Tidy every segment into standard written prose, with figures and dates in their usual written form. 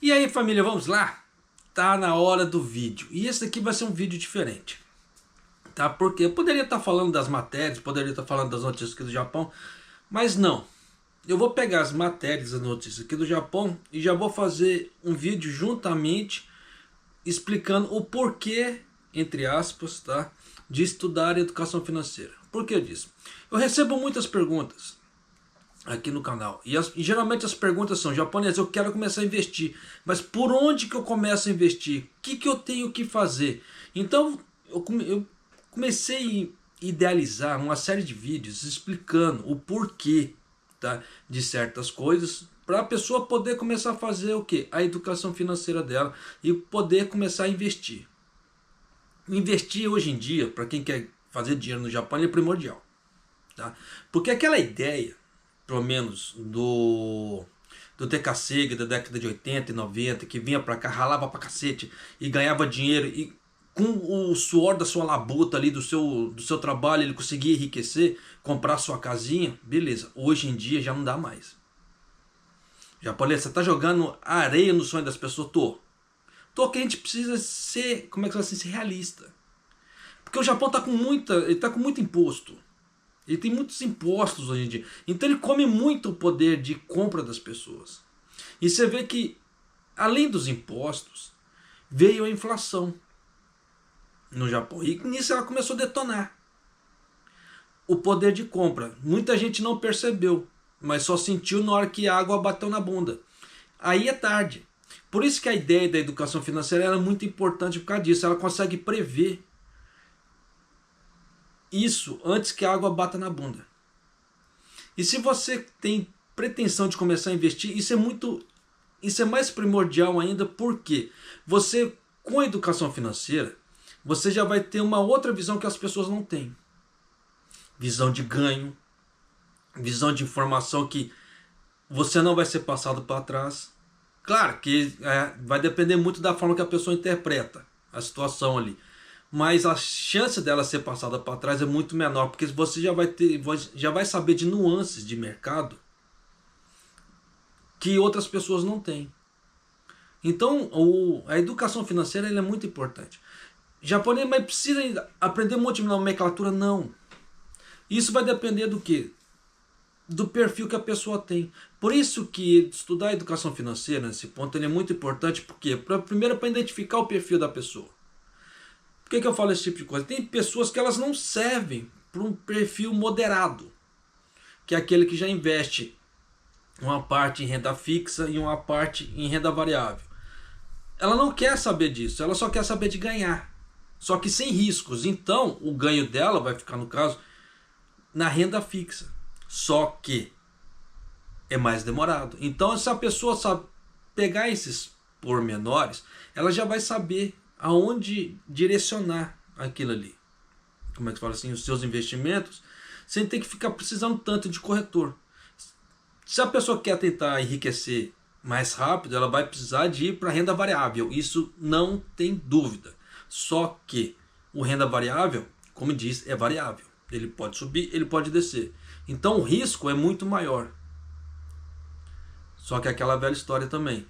E aí, família, vamos lá? Tá na hora do vídeo. E esse daqui vai ser um vídeo diferente. Tá? Porque eu poderia estar falando das matérias, poderia estar falando das notícias aqui do Japão, mas não. Eu vou pegar as matérias, as notícias aqui do Japão e já vou fazer um vídeo juntamente explicando o porquê, entre aspas, tá, de estudar educação financeira. Por que disso? Eu recebo muitas perguntas aqui no canal. E geralmente as perguntas são: japonês, eu quero começar a investir, mas por onde que eu começo a investir? O que eu tenho que fazer? Então eu comecei a idealizar uma série de vídeos explicando o porquê, tá, de certas coisas, para a pessoa poder começar a fazer o que? A educação financeira dela e poder começar a investir. Investir hoje em dia, para quem quer fazer dinheiro no Japão, é primordial. Tá? Porque aquela ideia, pelo menos do TK da década de 80 e 90, que vinha pra cá, ralava pra cacete e ganhava dinheiro, e com o suor da sua labuta ali, do seu trabalho, ele conseguia enriquecer, comprar sua casinha, beleza. Hoje em dia já não dá mais. Japonês, você tá jogando areia no sonho das pessoas? Tô que a gente precisa ser, como é que vai ser realista. Porque o Japão tá com muito imposto. Ele tem muitos impostos hoje em dia. Então ele come muito o poder de compra das pessoas. E você vê que, além dos impostos, veio a inflação no Japão. E nisso ela começou a detonar o poder de compra. Muita gente não percebeu, mas só sentiu na hora que a água bateu na bunda. Aí é tarde. Por isso que a ideia da educação financeira é muito importante por causa disso. Ela consegue prever isso antes que a água bata na bunda. E se você tem pretensão de começar a investir, isso é mais primordial ainda, porque você, com a educação financeira, você já vai ter uma outra visão que as pessoas não têm. Visão de ganho, visão de informação que você não vai ser passado para trás. Claro que vai depender muito da forma que a pessoa interpreta a situação ali. Mas a chance dela ser passada para trás é muito menor, porque você já vai saber de nuances de mercado que outras pessoas não têm. Então a educação financeira é muito importante. Japonês, mas precisa aprender um monte de nomenclatura? Não. Isso vai depender do quê? Do perfil que a pessoa tem. Por isso que estudar a educação financeira nesse ponto ele é muito importante, porque primeiro para identificar o perfil da pessoa. Por que eu falo esse tipo de coisa? Tem pessoas que elas não servem para um perfil moderado, que é aquele que já investe uma parte em renda fixa e uma parte em renda variável. Ela não quer saber disso, ela só quer saber de ganhar, só que sem riscos. Então o ganho dela vai ficar, no caso, na renda fixa, só que é mais demorado. Então se a pessoa sabe pegar esses pormenores, ela já vai saber aonde direcionar aquilo ali. Como é que fala assim? Os seus investimentos, sem ter que ficar precisando tanto de corretor. Se a pessoa quer tentar enriquecer mais rápido, ela vai precisar de ir para a renda variável. Isso não tem dúvida. Só que o renda variável, como diz, é variável. Ele pode subir, ele pode descer. Então o risco é muito maior. Só que é aquela velha história também.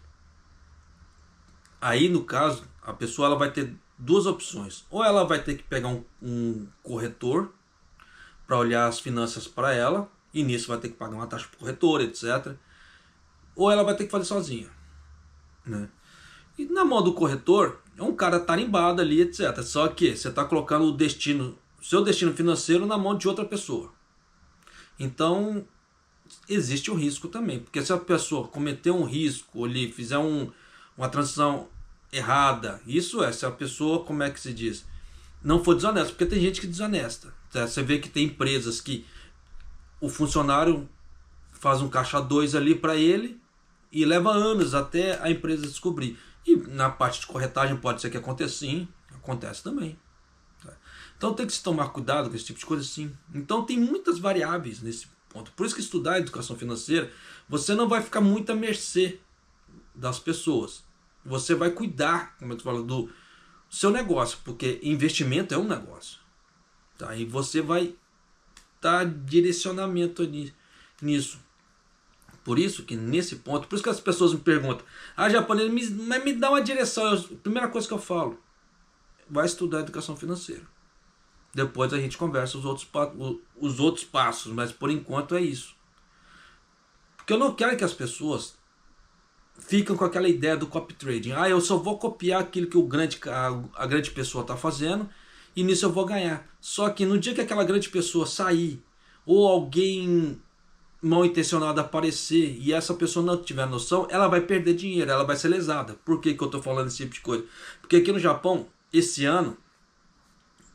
Aí, no caso, a pessoa ela vai ter duas opções. Ou ela vai ter que pegar um corretor para olhar as finanças para ela, e nisso vai ter que pagar uma taxa para o corretor, etc. Ou ela vai ter que fazer sozinha. Né? E na mão do corretor, é um cara tarimbado ali, etc. Só que você está colocando o seu destino financeiro na mão de outra pessoa. Então, existe o risco também. Porque se a pessoa cometer um risco ali, fizer uma transação errada, isso se a pessoa, como é que se diz, não for desonesta, porque tem gente que é desonesta. Você vê que tem empresas que o funcionário faz um caixa 2 ali para ele e leva anos até a empresa descobrir. E na parte de corretagem pode ser que aconteça, sim, acontece também. Então tem que se tomar cuidado com esse tipo de coisa, sim. Então tem muitas variáveis nesse ponto. Por isso que estudar a educação financeira, você não vai ficar muito à mercê das pessoas. Você vai cuidar, como é que fala, do seu negócio, porque investimento é um negócio. Tá? E você vai dar direcionamento nisso. Por isso que nesse ponto, por isso que as pessoas me perguntam, japonês, me dá uma direção. Primeira coisa que eu falo, vai estudar educação financeira. Depois a gente conversa os outros passos, mas por enquanto é isso. Porque eu não quero que as pessoas fiquem com aquela ideia do copy trading. Eu só vou copiar aquilo que a grande pessoa está fazendo e nisso eu vou ganhar. Só que no dia que aquela grande pessoa sair ou alguém mal intencionado aparecer e essa pessoa não tiver noção, ela vai perder dinheiro, ela vai ser lesada. Por que eu estou falando esse tipo de coisa? Porque aqui no Japão, esse ano,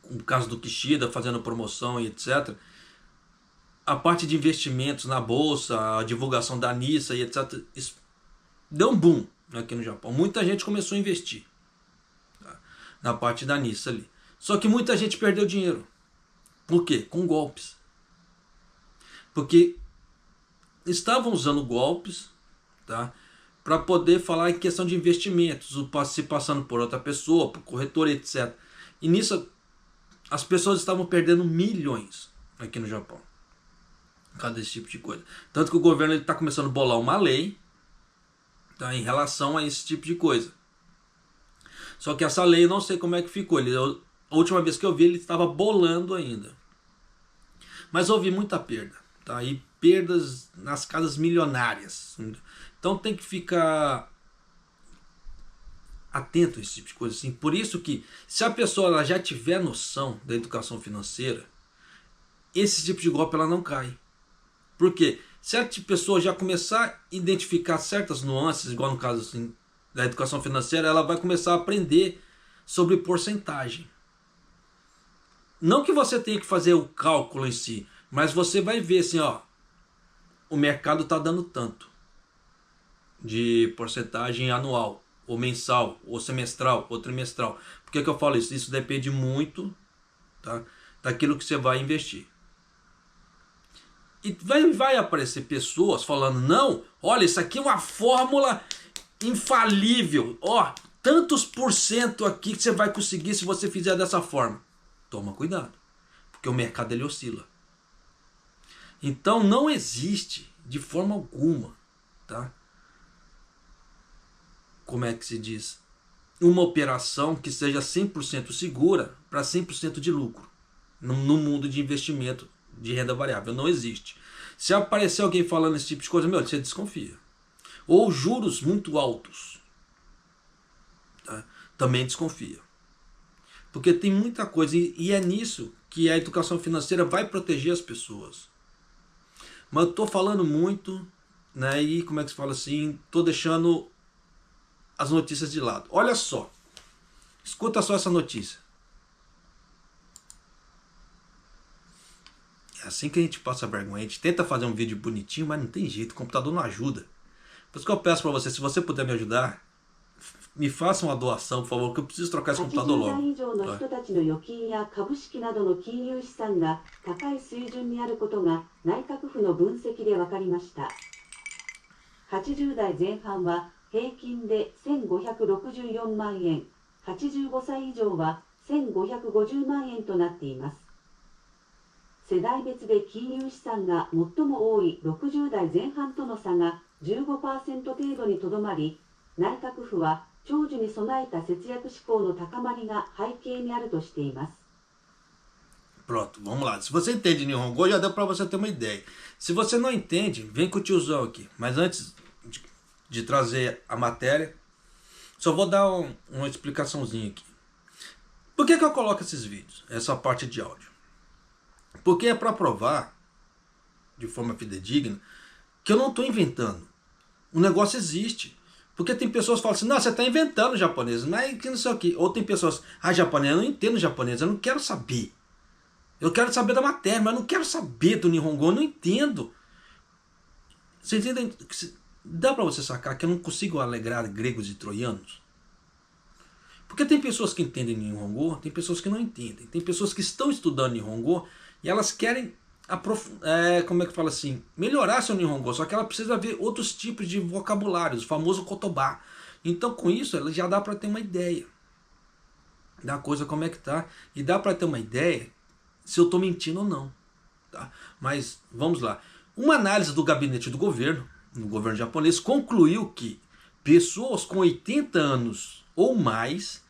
no caso do Kishida fazendo promoção e etc., a parte de investimentos na bolsa, a divulgação da NISA e etc., isso deu um boom aqui no Japão. Muita gente começou a investir, tá, na parte da NISA ali. Só que muita gente perdeu dinheiro. Por quê? Com golpes. Porque estavam usando golpes, tá, para poder falar em questão de investimentos, se passando por outra pessoa, por corretor, etc. E nisso as pessoas estavam perdendo milhões aqui no Japão. Por causa desse tipo de coisa. Tanto que o governo está começando a bolar uma lei, tá, em relação a esse tipo de coisa. Só que essa lei eu não sei como é que ficou. A última vez que eu vi ele estava bolando ainda. Mas houve muita perda. Tá? E perdas nas casas milionárias. Então tem que ficar atento a esse tipo de coisa. Assim. Por isso que se a pessoa ela já tiver noção da educação financeira, esse tipo de golpe ela não cai. Por quê? Se a pessoa já começar a identificar certas nuances, igual no caso assim, da educação financeira, ela vai começar a aprender sobre porcentagem. Não que você tenha que fazer o cálculo em si, mas você vai ver assim, ó, o mercado está dando tanto de porcentagem anual, ou mensal, ou semestral, ou trimestral. Por que eu falo isso? Isso depende muito, tá, daquilo que você vai investir. E vai aparecer pessoas falando, não, olha, isso aqui é uma fórmula infalível, ó, tantos por cento aqui que você vai conseguir se você fizer dessa forma. Toma cuidado, porque o mercado ele oscila. Então não existe de forma alguma, tá? Como é que se diz? Uma operação que seja 100% segura para 100% de lucro no mundo de investimento de renda variável. Não existe. Se aparecer alguém falando esse tipo de coisa, você desconfia. Ou juros muito altos, tá? Também desconfia. Porque tem muita coisa e é nisso que a educação financeira vai proteger as pessoas. Mas eu estou falando muito, né? E como é que se fala assim? Estou deixando as notícias de lado. Olha só. Escuta só essa notícia. É assim que a gente passa vergonha. A gente tenta fazer um vídeo bonitinho, mas não tem jeito. O computador não ajuda. Por isso que eu peço para você, se você puder me ajudar, me faça uma doação, por favor, que eu preciso trocar esse computador logo. 80代以上の人たちの預金や株式などの金融資産が高い水準にあることが内閣府の分析で分かりました。80代前半は平均で1564万円、85歳以上は1550万円となっています。世代別で金融資産が最も多い60代前半との差が 15% 程度にとどまり、内閣府は長寿に備えた節約志向の高まりが背景にあるとしています。 Pronto, vamos lá. Se você entende Nihongo, já deu para você ter uma ideia. Se você não entende, vem com o tiozão aqui. Mas antes de trazer a matéria, só vou dar uma explicaçãozinha aqui. Por que eu coloco esses vídeos? Essa parte de áudio. Porque é para provar, de forma fidedigna, que eu não estou inventando. O negócio existe. Porque tem pessoas que falam assim, não, você está inventando japonês, mas que não sei o que. Ou tem pessoas, japonês, eu não entendo japonês, eu não quero saber. Eu quero saber da matéria, mas eu não quero saber do Nihongo, eu não entendo. Vocês entendem? Dá para você sacar que eu não consigo alegrar gregos e troianos? Porque tem pessoas que entendem Nihongo, tem pessoas que não entendem. Tem pessoas que estão estudando Nihongo e elas querem como é que fala assim, melhorar seu Nihongo, só que ela precisa ver outros tipos de vocabulários, o famoso kotoba. Então com isso ela já dá para ter uma ideia da coisa como é que tá, e dá para ter uma ideia se eu estou mentindo ou não, tá? Mas vamos lá. Uma análise do gabinete do governo, no governo japonês, concluiu que pessoas com 80 anos ou mais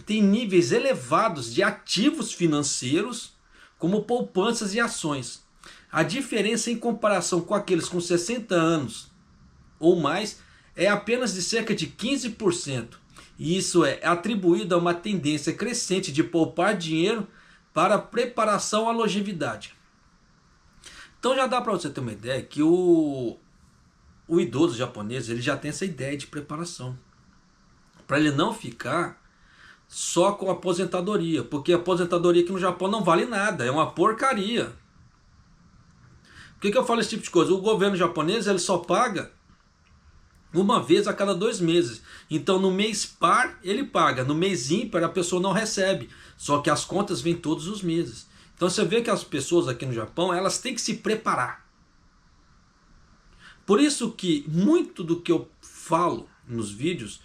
têm níveis elevados de ativos financeiros, como poupanças e ações. A diferença em comparação com aqueles com 60 anos ou mais é apenas de cerca de 15%. E isso é atribuído a uma tendência crescente de poupar dinheiro para preparação à longevidade. Então já dá para você ter uma ideia que o idoso japonês ele já tem essa ideia de preparação. Para ele não ficar só com a aposentadoria. Porque a aposentadoria aqui no Japão não vale nada. É uma porcaria. Por que eu falo esse tipo de coisa? O governo japonês ele só paga uma vez a cada 2 meses. Então no mês par ele paga. No mês ímpar a pessoa não recebe. Só que as contas vêm todos os meses. Então você vê que as pessoas aqui no Japão elas têm que se preparar. Por isso que muito do que eu falo nos vídeos,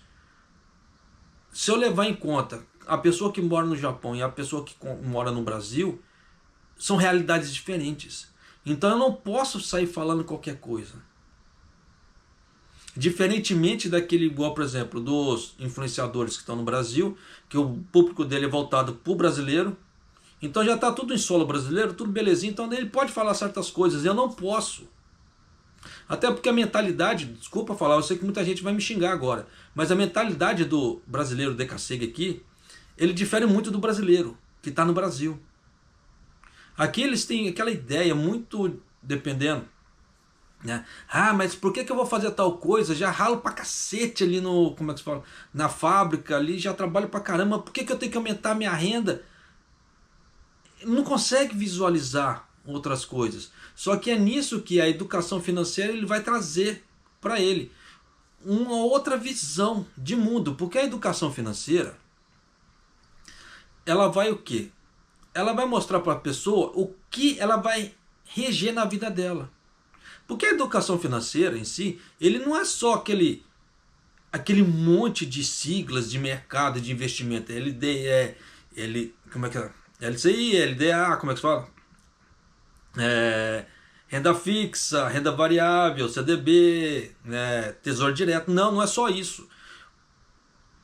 se eu levar em conta a pessoa que mora no Japão e a pessoa que mora no Brasil, são realidades diferentes. Então eu não posso sair falando qualquer coisa. Diferentemente daquele, igual por exemplo, dos influenciadores que estão no Brasil, que o público dele é voltado para o brasileiro, então já está tudo em solo brasileiro, tudo belezinha, então ele pode falar certas coisas, eu não posso. Até porque a mentalidade, desculpa falar, eu sei que muita gente vai me xingar agora, mas a mentalidade do brasileiro decacega aqui, ele difere muito do brasileiro que está no Brasil. Aqui eles têm aquela ideia muito, dependendo, né? Ah, mas por que eu vou fazer tal coisa? Já ralo pra cacete ali no, como é que se fala? Na fábrica ali, já trabalho pra caramba, por que eu tenho que aumentar a minha renda? Não consegue visualizar outras coisas. Só que é nisso que a educação financeira ele vai trazer para ele uma outra visão de mundo, porque a educação financeira ela vai o quê? Ela vai mostrar para a pessoa o que ela vai reger na vida dela. Porque a educação financeira em si, ele não é só aquele monte de siglas de mercado de investimento, como é que é? LCI, LDA, como é que se fala? Renda fixa, renda variável, CDB, tesouro direto. Não, não é só isso.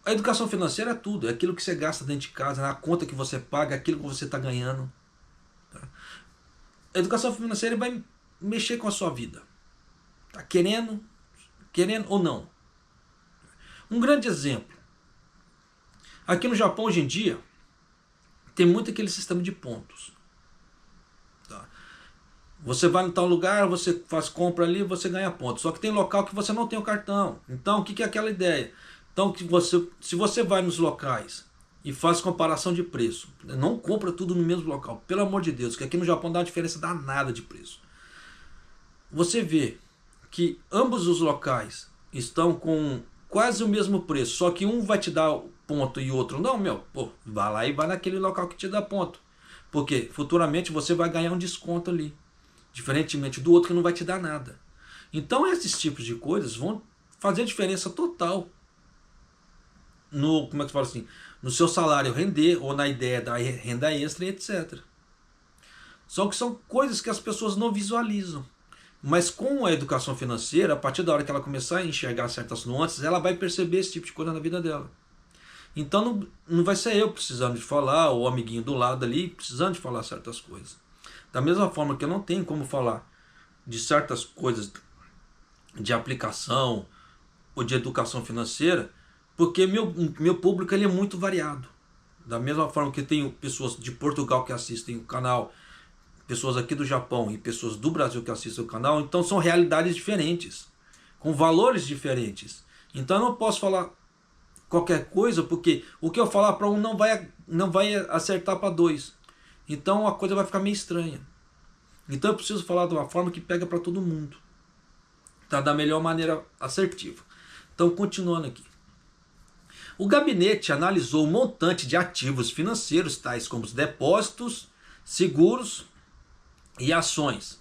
A educação financeira é tudo, é aquilo que você gasta dentro de casa, a conta que você paga, aquilo que você está ganhando. A educação financeira vai mexer com a sua vida. Tá querendo ou não. Um grande exemplo. Aqui no Japão hoje em dia tem muito aquele sistema de pontos. Tá? Você vai em tal lugar, você faz compra ali, você ganha pontos. Só que tem local que você não tem o cartão. Então o que é aquela ideia? Então se você vai nos locais e faz comparação de preço, não compra tudo no mesmo local, pelo amor de Deus, que aqui no Japão dá uma diferença danada de preço. Você vê que ambos os locais estão com quase o mesmo preço, só que um vai te dar ponto e o outro não, vai lá e vai naquele local que te dá ponto. Porque futuramente você vai ganhar um desconto ali, diferentemente do outro que não vai te dar nada. Então esses tipos de coisas vão fazer diferença total no, como é que fala assim, no seu salário render ou na ideia da renda extra e etc. Só que são coisas que as pessoas não visualizam. Mas com a educação financeira, a partir da hora que ela começar a enxergar certas nuances, ela vai perceber esse tipo de coisa na vida dela. Então não vai ser eu precisando de falar, ou o amiguinho do lado ali precisando de falar certas coisas. Da mesma forma que eu não tenho como falar de certas coisas de aplicação ou de educação financeira, porque meu público ele é muito variado. Da mesma forma que tenho pessoas de Portugal que assistem o canal, pessoas aqui do Japão e pessoas do Brasil que assistem o canal, então são realidades diferentes, com valores diferentes. Então eu não posso falar qualquer coisa, porque o que eu falar para um não vai acertar para dois. Então a coisa vai ficar meio estranha. Então eu preciso falar de uma forma que pega para todo mundo, tá? Da melhor maneira assertiva. Então continuando aqui. O gabinete analisou um montante de ativos financeiros, tais como os depósitos, seguros e ações,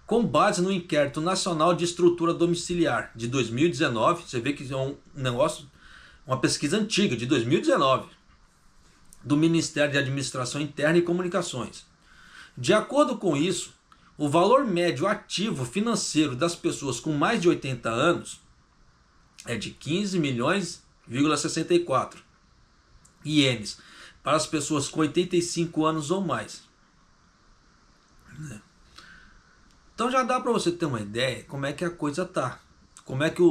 com base no Inquérito Nacional de Estrutura Domiciliar de 2019, você vê que é um negócio, uma pesquisa antiga de 2019, do Ministério de Administração Interna e Comunicações. De acordo com isso, o valor médio ativo financeiro das pessoas com mais de 80 anos é de 15 milhões,64 ienes para as pessoas com 85 anos ou mais. Então já dá para você ter uma ideia como é que a coisa tá, como é que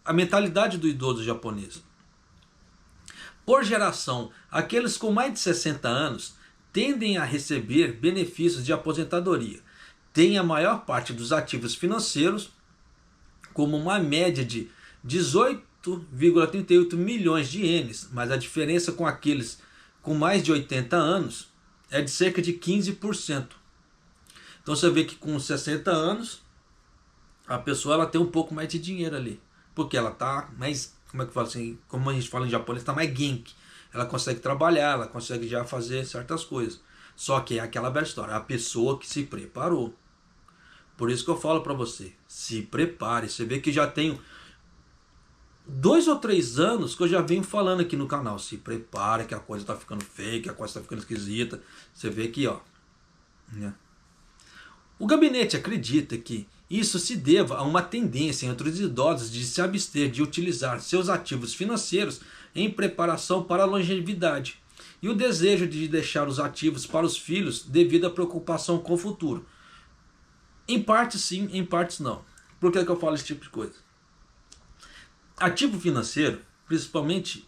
a mentalidade do idoso japonês. Por geração, aqueles com mais de 60 anos tendem a receber benefícios de aposentadoria. Tem a maior parte dos ativos financeiros, como uma média de 18,38 milhões de ienes, mas a diferença com aqueles com mais de 80 anos é de cerca de 15%. Então você vê que com 60 anos a pessoa ela tem um pouco mais de dinheiro ali, porque ela está mais, como é que fala assim, como a gente fala em japonês, está mais genki. Ela consegue trabalhar, ela consegue já fazer certas coisas. Só que é aquela velha história, a pessoa que se preparou. Por isso que eu falo para você, se prepare. Você vê que já tenho 2 ou 3 anos que eu já venho falando aqui no canal. Se prepare que a coisa está ficando feia, que a coisa está ficando esquisita. Você vê aqui, ó. O gabinete acredita que isso se deva a uma tendência entre os idosos de se abster de utilizar seus ativos financeiros em preparação para a longevidade e o desejo de deixar os ativos para os filhos devido à preocupação com o futuro. Em partes sim, em partes não. Por que eu falo esse tipo de coisa? Ativo financeiro, principalmente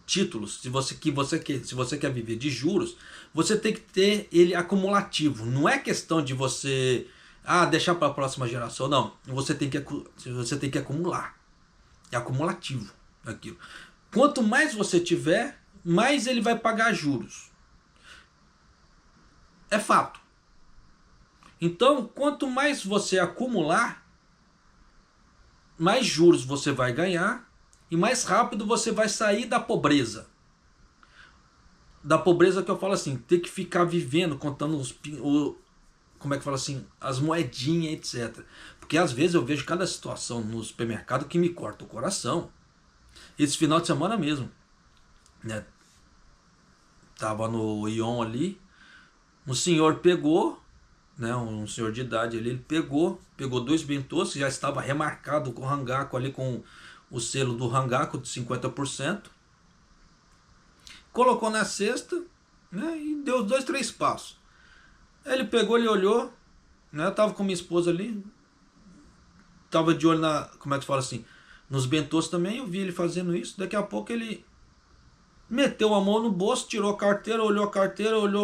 títulos, se você quer viver de juros, você tem que ter ele acumulativo. Não é questão de você deixar para a próxima geração, não. Você tem que acumular. É acumulativo aquilo. Quanto mais você tiver, mais ele vai pagar juros. É fato. Então, quanto mais você acumular, mais juros você vai ganhar e mais rápido você vai sair da pobreza. Da pobreza que eu falo assim, ter que ficar vivendo, contando como é que fala assim, as moedinhas, etc. Porque às vezes eu vejo cada situação no supermercado que me corta o coração. Esse final de semana mesmo, né? Tava no Ion ali, um senhor pegou, né, um senhor de idade ali, ele pegou 2 bentôs, que já estava remarcado com o Hangaku ali, com o selo do Hangaku de 50%, colocou na cesta, né, e deu 2, 3 passos. Aí ele pegou, ele olhou, né, eu tava com minha esposa ali, tava de olho como é que fala assim, nos bentôs também, eu vi ele fazendo isso. Daqui a pouco ele meteu a mão no bolso, tirou a carteira, olhou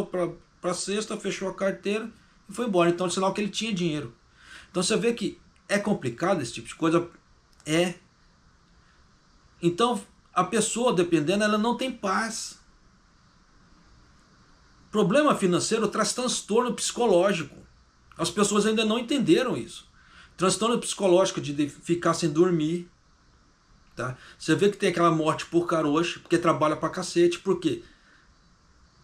para a cesta, fechou a carteira e foi embora. Então é sinal que ele tinha dinheiro. Então você vê que é complicado esse tipo de coisa. Então a pessoa, dependendo, ela não tem paz. Problema financeiro traz transtorno psicológico. As pessoas ainda não entenderam isso. Transtorno psicológico de ficar sem dormir. Tá? Você vê que tem aquela morte por caroço, porque trabalha pra cacete. Por quê?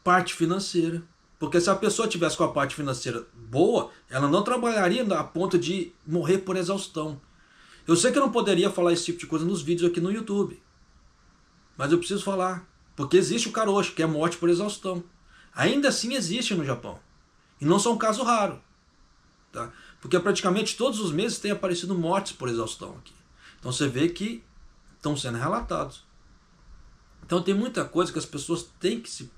Parte financeira. Porque se a pessoa tivesse com a parte financeira boa, ela não trabalharia a ponto de morrer por exaustão. Eu sei que eu não poderia falar esse tipo de coisa nos vídeos aqui no YouTube. Mas eu preciso falar. Porque existe o caroço, que é morte por exaustão. Ainda assim existe no Japão. E não são um caso raro. Tá? Porque praticamente todos os meses tem aparecido mortes por exaustão aqui. Então você vê que estão sendo relatados. Então tem muita coisa que as pessoas têm que se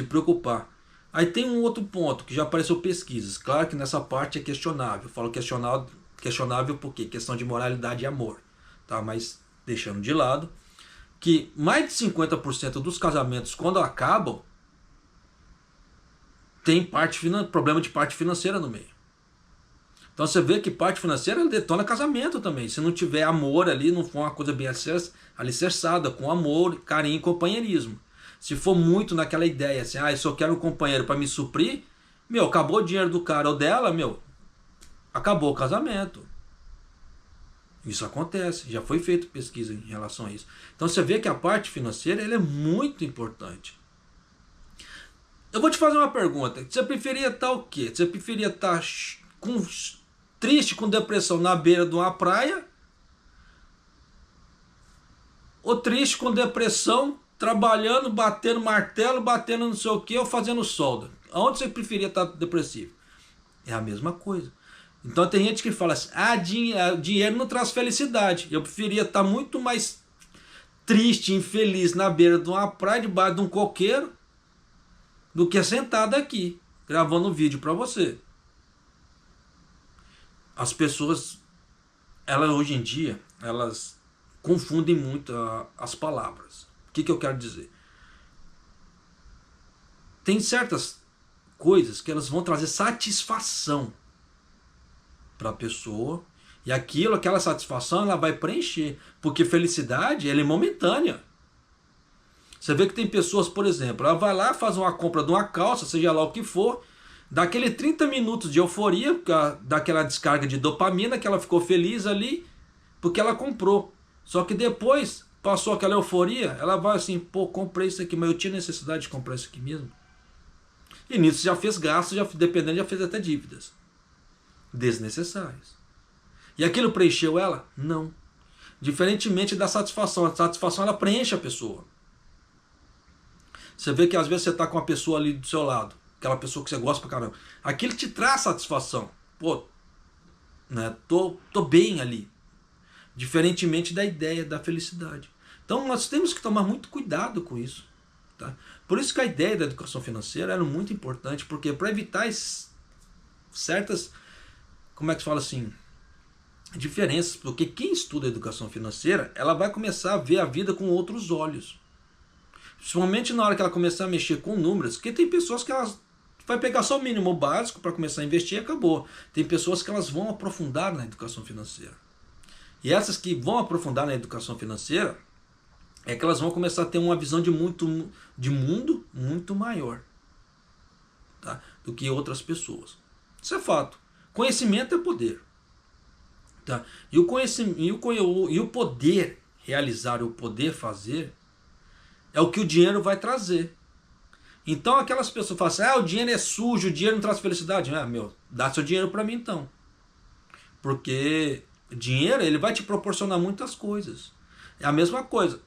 preocupar. Aí tem um outro ponto que já apareceu pesquisas. Claro que nessa parte é questionável. Eu falo questionável porque questão de moralidade e amor. Tá? Mas deixando de lado, que mais de 50% dos casamentos, quando acabam, tem problema de parte financeira no meio. Então você vê que parte financeira detona casamento também. Se não tiver amor ali, não for uma coisa bem alicerçada, com amor, carinho e companheirismo. Se for muito naquela ideia, assim, eu só quero um companheiro para me suprir, acabou o dinheiro do cara ou dela, acabou o casamento. Isso acontece, já foi feita pesquisa em relação a isso. Então você vê que a parte financeira ela é muito importante. Eu vou te fazer uma pergunta. Você preferia estar o quê? Você preferia estar triste, com depressão na beira de uma praia? Ou triste com depressão, trabalhando, batendo martelo, batendo não sei o que, ou fazendo solda? Aonde você preferia estar depressivo? É a mesma coisa. Então tem gente que fala assim, dinheiro não traz felicidade. Eu preferia estar muito mais triste, infeliz na beira de uma praia, debaixo de um coqueiro, do que sentado aqui, gravando um vídeo para você. As pessoas, elas hoje em dia, elas confundem muito as palavras. O que eu quero dizer? Tem certas coisas que elas vão trazer satisfação para a pessoa, e aquela satisfação ela vai preencher, porque felicidade ela é momentânea. Você vê que tem pessoas, por exemplo, ela vai lá, faz uma compra de uma calça, seja lá o que for, dá aquele 30 minutos de euforia, daquela descarga de dopamina, que ela ficou feliz ali, porque ela comprou. Só que depois, passou aquela euforia, ela vai assim, pô, comprei isso aqui, mas eu tinha necessidade de comprar isso aqui mesmo. E nisso já fez gastos, dependendo, já fez até dívidas desnecessárias. E aquilo preencheu ela? Não. Diferentemente da satisfação. A satisfação ela preenche a pessoa. Você vê que às vezes você está com uma pessoa ali do seu lado, aquela pessoa que você gosta pra caramba. Aquilo te traz satisfação. Pô, né, tô bem ali. Diferentemente da ideia da felicidade. Então nós temos que tomar muito cuidado com isso. Tá? Por isso que a ideia da educação financeira era muito importante, porque para evitar certas, como é que se fala assim, diferenças, porque quem estuda educação financeira, ela vai começar a ver a vida com outros olhos. Principalmente na hora que ela começar a mexer com números, porque tem pessoas que elas vai pegar só o mínimo básico para começar a investir e acabou. Tem pessoas que elas vão aprofundar na educação financeira. E essas que vão aprofundar na educação financeira, é que elas vão começar a ter uma visão de mundo muito maior, tá? Do que outras pessoas. Isso é fato. Conhecimento é poder. Tá? E o poder realizar, o poder fazer, é o que o dinheiro vai trazer. Então aquelas pessoas falam assim, o dinheiro é sujo, o dinheiro não traz felicidade. Dá seu dinheiro para mim então. Porque o dinheiro ele vai te proporcionar muitas coisas. É a mesma coisa.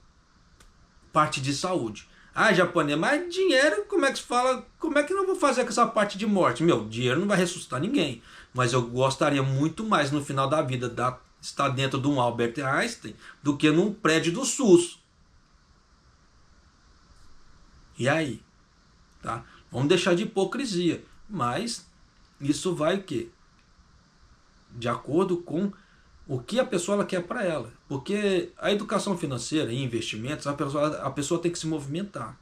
Parte de saúde. Japonês, mas dinheiro, como é que se fala? Como é que eu vou fazer com essa parte de morte? Dinheiro não vai ressuscitar ninguém. Mas eu gostaria muito mais no final da vida estar dentro de um Albert Einstein do que num prédio do SUS. E aí? Tá? Vamos deixar de hipocrisia. Mas isso vai o quê? De acordo com o que a pessoa ela quer para ela. Porque a educação financeira e investimentos, a pessoa tem que se movimentar.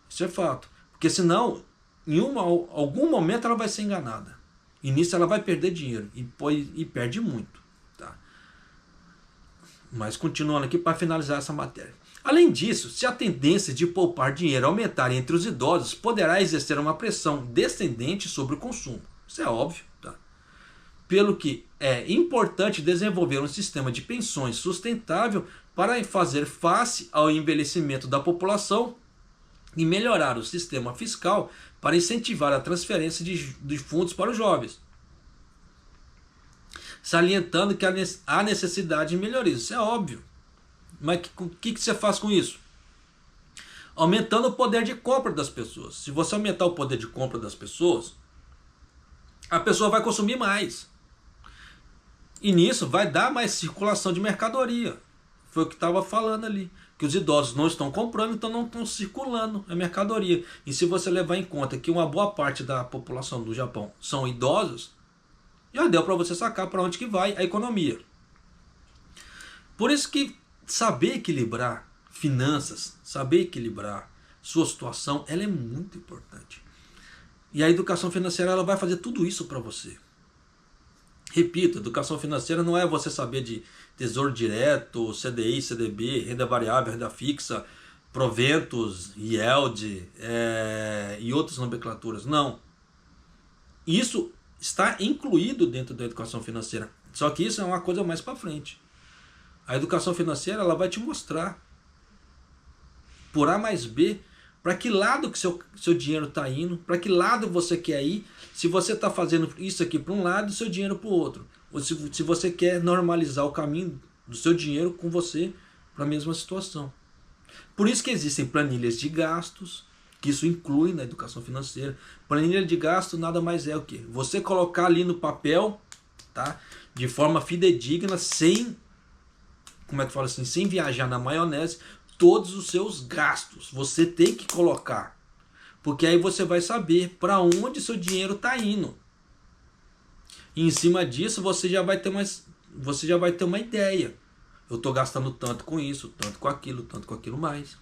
Isso é fato. Porque senão, em algum momento ela vai ser enganada. E nisso ela vai perder dinheiro. E perde muito. Tá? Mas continuando aqui para finalizar essa matéria. Além disso, se a tendência de poupar dinheiro aumentar entre os idosos, poderá exercer uma pressão descendente sobre o consumo. Isso é óbvio. Tá? Pelo que é importante desenvolver um sistema de pensões sustentável para fazer face ao envelhecimento da população e melhorar o sistema fiscal para incentivar a transferência de fundos para os jovens. Salientando que há necessidade de melhorias. Isso é óbvio. Mas o que você faz com isso? Aumentando o poder de compra das pessoas. Se você aumentar o poder de compra das pessoas, a pessoa vai consumir mais. E nisso vai dar mais circulação de mercadoria. Foi o que estava falando ali. Que os idosos não estão comprando, então não estão circulando a mercadoria. E se você levar em conta que uma boa parte da população do Japão são idosos, já deu para você sacar para onde que vai a economia. Por isso que saber equilibrar finanças, saber equilibrar sua situação, ela é muito importante. E a educação financeira ela vai fazer tudo isso para você. Repito, educação financeira não é você saber de tesouro direto, CDI, CDB, renda variável, renda fixa, proventos, yield e outras nomenclaturas. Não. Isso está incluído dentro da educação financeira. Só que isso é uma coisa mais para frente. A educação financeira ela vai te mostrar por A mais B para que lado que seu dinheiro está indo, para que lado você quer ir, se você está fazendo isso aqui para um lado e seu dinheiro para o outro. Ou se você quer normalizar o caminho do seu dinheiro com você para a mesma situação. Por isso que existem planilhas de gastos, que isso inclui na educação financeira. Planilha de gasto nada mais é o que? Você colocar ali no papel, tá? De forma fidedigna, sem, como é que fala assim, sem viajar na maionese, todos os seus gastos. Você tem que colocar, porque aí você vai saber para onde seu dinheiro está indo. E em cima disso você já vai ter uma ideia. Eu estou gastando tanto com isso, tanto com aquilo mais.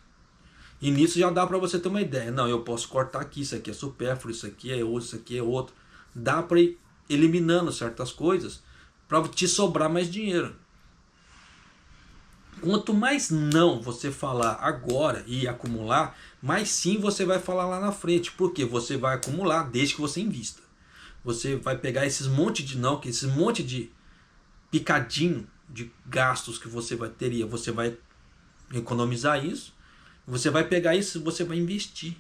E nisso já dá para você ter uma ideia. Não, eu posso cortar aqui, isso aqui é supérfluo, isso aqui é outro, isso aqui é outro. Dá para ir eliminando certas coisas para te sobrar mais dinheiro. Quanto mais não você falar agora e acumular, mais sim você vai falar lá na frente. Porque você vai acumular desde que você invista. Você vai pegar esses monte de não, que esse monte de picadinho de gastos que você vai ter, você vai economizar isso, você vai pegar isso e você vai investir,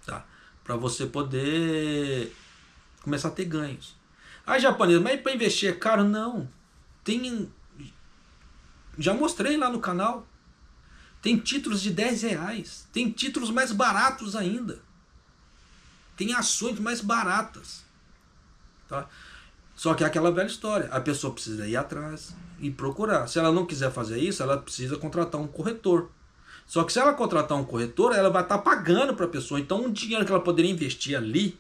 tá? Para você poder começar a ter ganhos. Ah, japonês, mas para investir é caro? Não. Já mostrei lá no canal. Tem títulos de R$10. Tem títulos mais baratos ainda. Tem ações mais baratas, tá? Só que é aquela velha história. A pessoa precisa ir atrás e procurar. Se ela não quiser fazer isso, ela precisa contratar um corretor. Só que se ela contratar um corretor, ela vai estar pagando para a pessoa. Então um dinheiro que ela poderia investir ali,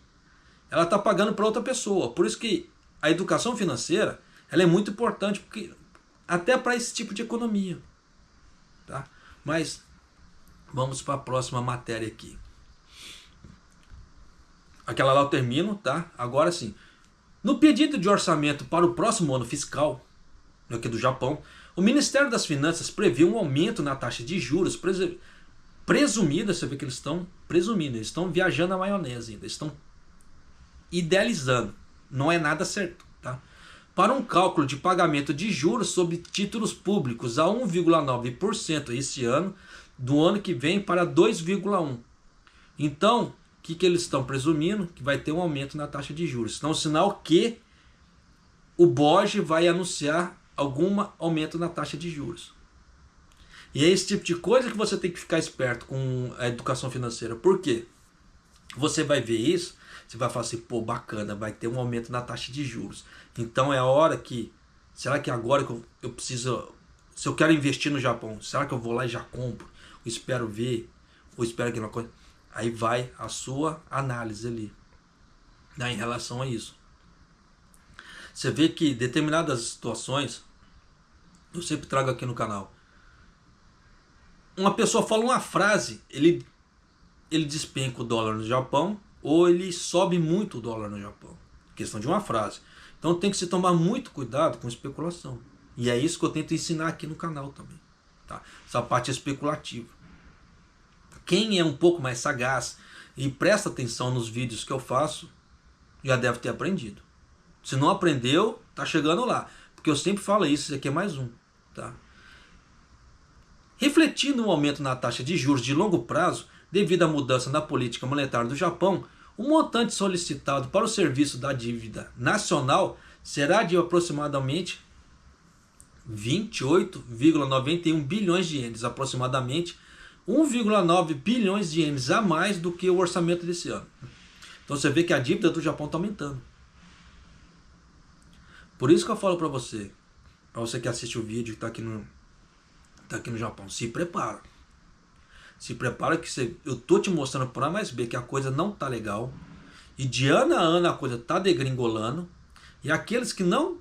ela está pagando para outra pessoa. Por isso que a educação financeira, ela é muito importante, porque até para esse tipo de economia, tá? Mas vamos para a próxima matéria aqui. Aquela lá eu termino, tá? Agora sim. No pedido de orçamento para o próximo ano fiscal, aqui do Japão, o Ministério das Finanças previu um aumento na taxa de juros presumida. Você vê que eles estão presumindo, eles estão viajando a maionese ainda, eles estão idealizando, não é nada certo, tá? Para um cálculo de pagamento de juros sobre títulos públicos a 1,9% esse ano, do ano que vem para 2,1%. Então, o que eles estão presumindo? Que vai ter um aumento na taxa de juros. Então, sinal que o BOJ vai anunciar algum aumento na taxa de juros. E é esse tipo de coisa que você tem que ficar esperto com a educação financeira. Por quê? Você vai ver isso, você vai falar assim, pô, bacana, vai ter um aumento na taxa de juros. Então é a hora que, será que agora que eu preciso, se eu quero investir no Japão, será que eu vou lá e já compro? Ou espero ver, ou espero aquela coisa? Aí vai a sua análise ali, né, em relação a isso. Você vê que determinadas situações, eu sempre trago aqui no canal, uma pessoa fala uma frase, ele despenca o dólar no Japão, ou ele sobe muito o dólar no Japão. Questão de uma frase. Então tem que se tomar muito cuidado com especulação. E é isso que eu tento ensinar aqui no canal também, tá? Essa parte especulativa. Quem é um pouco mais sagaz e presta atenção nos vídeos que eu faço, já deve ter aprendido. Se não aprendeu, tá chegando lá. Porque eu sempre falo isso, esse aqui é mais um, tá? Refletindo no aumento na taxa de juros de longo prazo, devido à mudança na política monetária do Japão, o montante solicitado para o serviço da dívida nacional será de aproximadamente 28,91 bilhões de ienes, aproximadamente 1,9 bilhões de ienes a mais do que o orçamento desse ano. Então você vê que a dívida do Japão está aumentando. Por isso que eu falo para você que assiste o vídeo e está aqui no Japão, se prepara. Se prepara que eu tô te mostrando por A mais B que a coisa não tá legal. E de ano a ano a coisa tá degringolando. E aqueles que não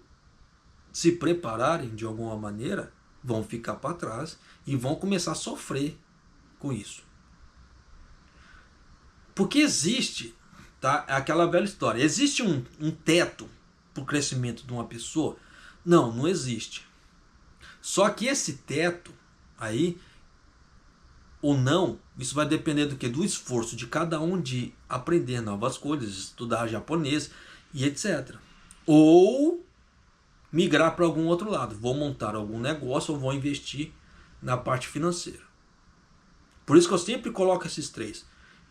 se prepararem de alguma maneira vão ficar para trás e vão começar a sofrer com isso. Porque existe, tá? É aquela velha história. Existe um teto para o crescimento de uma pessoa? Não, não existe. Só que esse teto aí, ou não, isso vai depender do que? Do esforço de cada um de aprender novas coisas, estudar japonês e etc. Ou migrar para algum outro lado. Vou montar algum negócio ou vou investir na parte financeira. Por isso que eu sempre coloco esses três.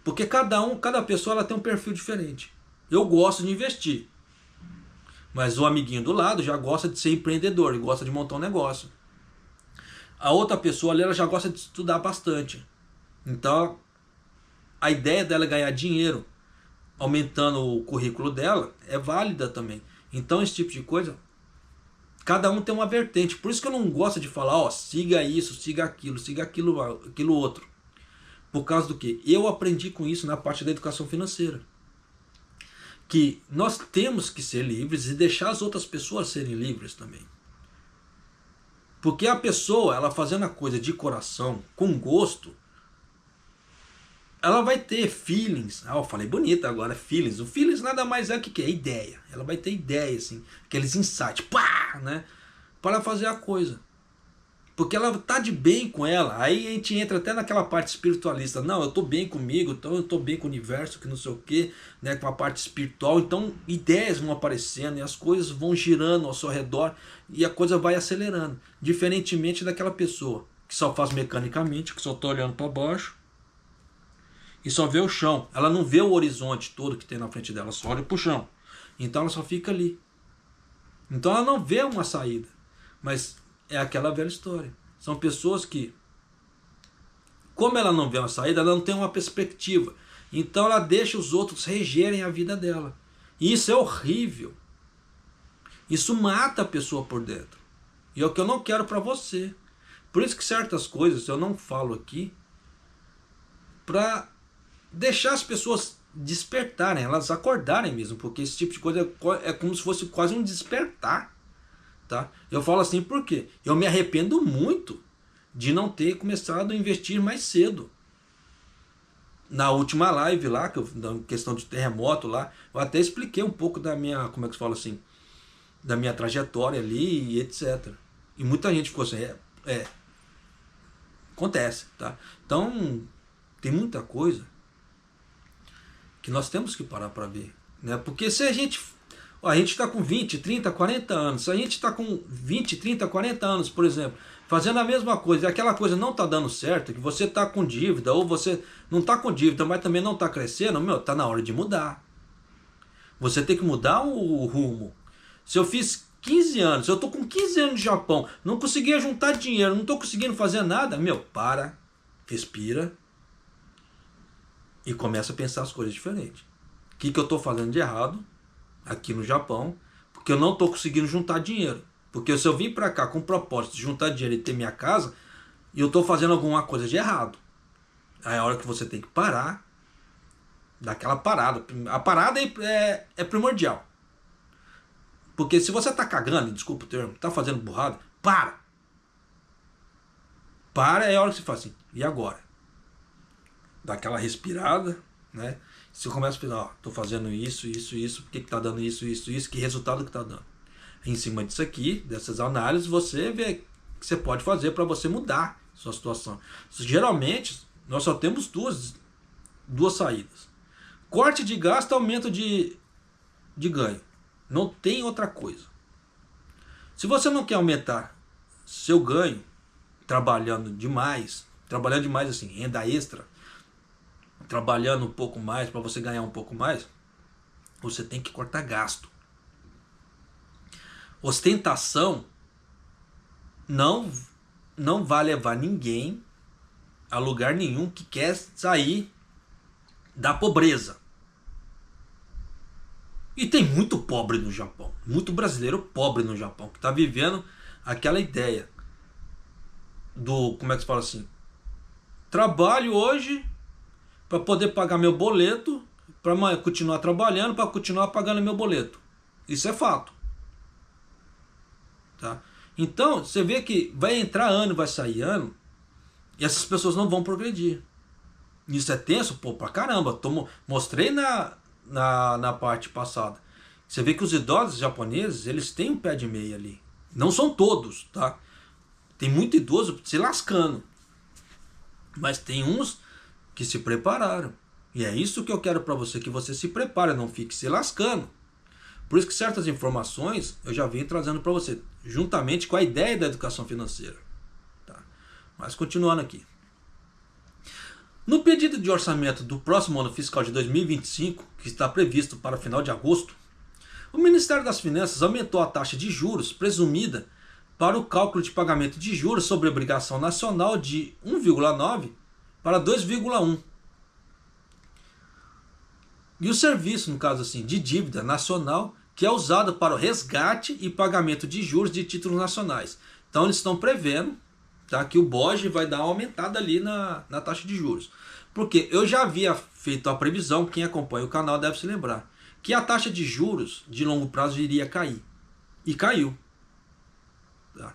Porque cada pessoa ela tem um perfil diferente. Eu gosto de investir. Mas o amiguinho do lado já gosta de ser empreendedor, ele gosta de montar um negócio. A outra pessoa ali ela já gosta de estudar bastante. Então a ideia dela é ganhar dinheiro aumentando o currículo dela é válida também. Então esse tipo de coisa, cada um tem uma vertente. Por isso que eu não gosto de falar, ó, siga isso, siga aquilo, aquilo outro. Por causa do que? Eu aprendi com isso na parte da educação financeira. Que nós temos que ser livres e deixar as outras pessoas serem livres também. Porque a pessoa, ela fazendo a coisa de coração, com gosto, ela vai ter feelings. Ah, eu falei bonito agora, feelings. O feelings nada mais é o que é? Ideia. Ela vai ter ideia, assim, aqueles insights, pá, né? Para fazer a coisa. Porque ela tá de bem com ela. Aí a gente entra até naquela parte espiritualista. Não, eu tô bem comigo, então eu tô bem com o universo, que não sei o que, né? Com a parte espiritual. Então ideias vão aparecendo e as coisas vão girando ao seu redor e a coisa vai acelerando. Diferentemente daquela pessoa que só faz mecanicamente, que só tá olhando para baixo e só vê o chão. Ela não vê o horizonte todo que tem na frente dela, só olha pro chão. Então ela só fica ali. Então ela não vê uma saída. Mas é aquela velha história. São pessoas que, como ela não vê uma saída, ela não tem uma perspectiva. Então ela deixa os outros regerem a vida dela. E isso é horrível. Isso mata a pessoa por dentro. E é o que eu não quero para você. Por isso que certas coisas eu não falo aqui para deixar as pessoas despertarem, elas acordarem mesmo, porque esse tipo de coisa é como se fosse quase um despertar, tá? Eu falo assim porque eu me arrependo muito de não ter começado a investir mais cedo. Na última live lá, na questão de terremoto lá, eu até expliquei um pouco da minha, como é que se fala assim, da minha trajetória ali e etc. E muita gente ficou assim, acontece, tá? Então, tem muita coisa que nós temos que parar para ver, né? Porque se a gente está com 20, 30, 40 anos, se a gente está com 20, 30, 40 anos, por exemplo, fazendo a mesma coisa e aquela coisa não está dando certo, que você está com dívida, ou você não está com dívida, mas também não está crescendo, meu, está na hora de mudar. Você tem que mudar o rumo. Se eu fiz 15 anos, eu estou com 15 anos no Japão, não conseguia juntar dinheiro, não estou conseguindo fazer nada, meu, para, respira, e começa a pensar as coisas diferentes. O que eu estou fazendo de errado aqui no Japão? Porque eu não estou conseguindo juntar dinheiro. Porque se eu vim para cá com o propósito de juntar dinheiro e ter minha casa, e eu estou fazendo alguma coisa de errado. Aí é a hora que você tem que parar, dar aquela parada. A parada é primordial. Porque se você está cagando, desculpa o termo, está fazendo burrada, para. Para é a hora que você fala assim, e agora? Dá aquela respirada, né? Você começa a pensar, ó, tô fazendo isso, por que tá dando isso, que resultado que tá dando? Em cima disso aqui, dessas análises, você vê o que você pode fazer para você mudar a sua situação. Geralmente, nós só temos duas saídas. Corte de gasto, aumento de ganho. Não tem outra coisa. Se você não quer aumentar seu ganho, trabalhando demais assim, renda extra, trabalhando um pouco mais para você ganhar um pouco mais, você tem que cortar gasto. Ostentação não vai levar ninguém a lugar nenhum que quer sair da pobreza. E tem muito pobre no Japão, muito brasileiro pobre no Japão, que está vivendo aquela ideia do, como é que se fala assim, trabalho hoje para poder pagar meu boleto, para continuar trabalhando, para continuar pagando meu boleto. Isso é fato. Tá? Então, você vê que vai entrar ano, vai sair ano, e essas pessoas não vão progredir. Isso é tenso, pô, pra caramba. Mostrei na parte passada. Você vê que os idosos japoneses, eles têm um pé de meia ali. Não são todos, tá? Tem muito idoso se lascando. Mas tem uns que se prepararam. E é isso que eu quero para você, que você se prepare, não fique se lascando. Por isso que certas informações eu já venho trazendo para você, juntamente com a ideia da educação financeira. Tá? Mas continuando aqui. No pedido de orçamento do próximo ano fiscal de 2025, que está previsto para final de agosto, o Ministério das Finanças aumentou a taxa de juros presumida para o cálculo de pagamento de juros sobre obrigação nacional de 1,9 para 2,1. E o serviço, no caso assim, de dívida nacional, que é usado para o resgate e pagamento de juros de títulos nacionais. Então eles estão prevendo, tá, que o BOJ vai dar uma aumentada ali na taxa de juros. Porque eu já havia feito a previsão, quem acompanha o canal deve se lembrar, que a taxa de juros de longo prazo iria cair. E caiu. Tá?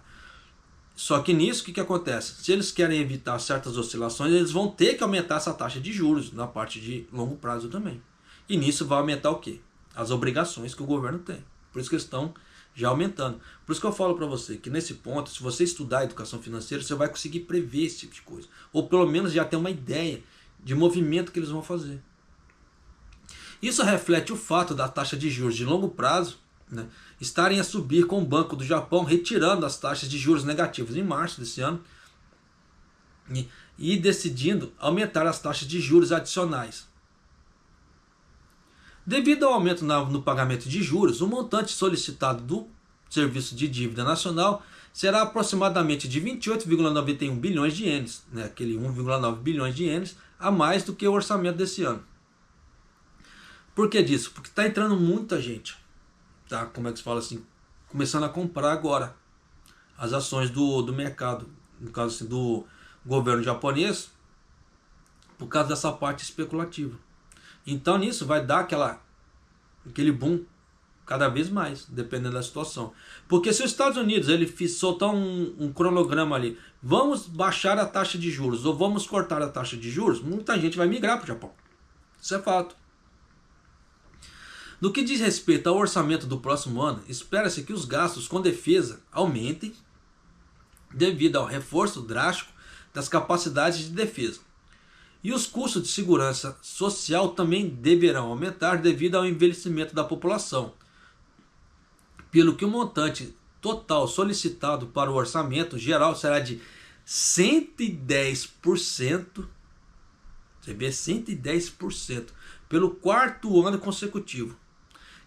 Só que nisso, o que acontece? Se eles querem evitar certas oscilações, eles vão ter que aumentar essa taxa de juros na parte de longo prazo também. E nisso vai aumentar o quê? As obrigações que o governo tem. Por isso que eles estão já aumentando. Por isso que eu falo para você que nesse ponto, se você estudar educação financeira, você vai conseguir prever esse tipo de coisa. Ou pelo menos já ter uma ideia de movimento que eles vão fazer. Isso reflete o fato da taxa de juros de longo prazo, né, estarem a subir com o Banco do Japão retirando as taxas de juros negativas em março desse ano e decidindo aumentar as taxas de juros adicionais. Devido ao aumento no pagamento de juros, o montante solicitado do Serviço de Dívida Nacional será aproximadamente de 28,91 bilhões de ienes, né, aquele 1,9 bilhões de ienes a mais do que o orçamento desse ano. Por que disso? Porque está entrando muita gente, tá? Como é que se fala assim? Começando a comprar agora as ações do mercado, no caso assim, do governo japonês, por causa dessa parte especulativa. Então nisso vai dar aquele boom cada vez mais, dependendo da situação. Porque se os Estados Unidos ele soltar um cronograma ali, vamos baixar a taxa de juros ou vamos cortar a taxa de juros, muita gente vai migrar para o Japão. Isso é fato. No que diz respeito ao orçamento do próximo ano, espera-se que os gastos com defesa aumentem devido ao reforço drástico das capacidades de defesa. E os custos de segurança social também deverão aumentar devido ao envelhecimento da população. Pelo que o montante total solicitado para o orçamento geral será de 110%. Você vê, 110% pelo quarto ano consecutivo.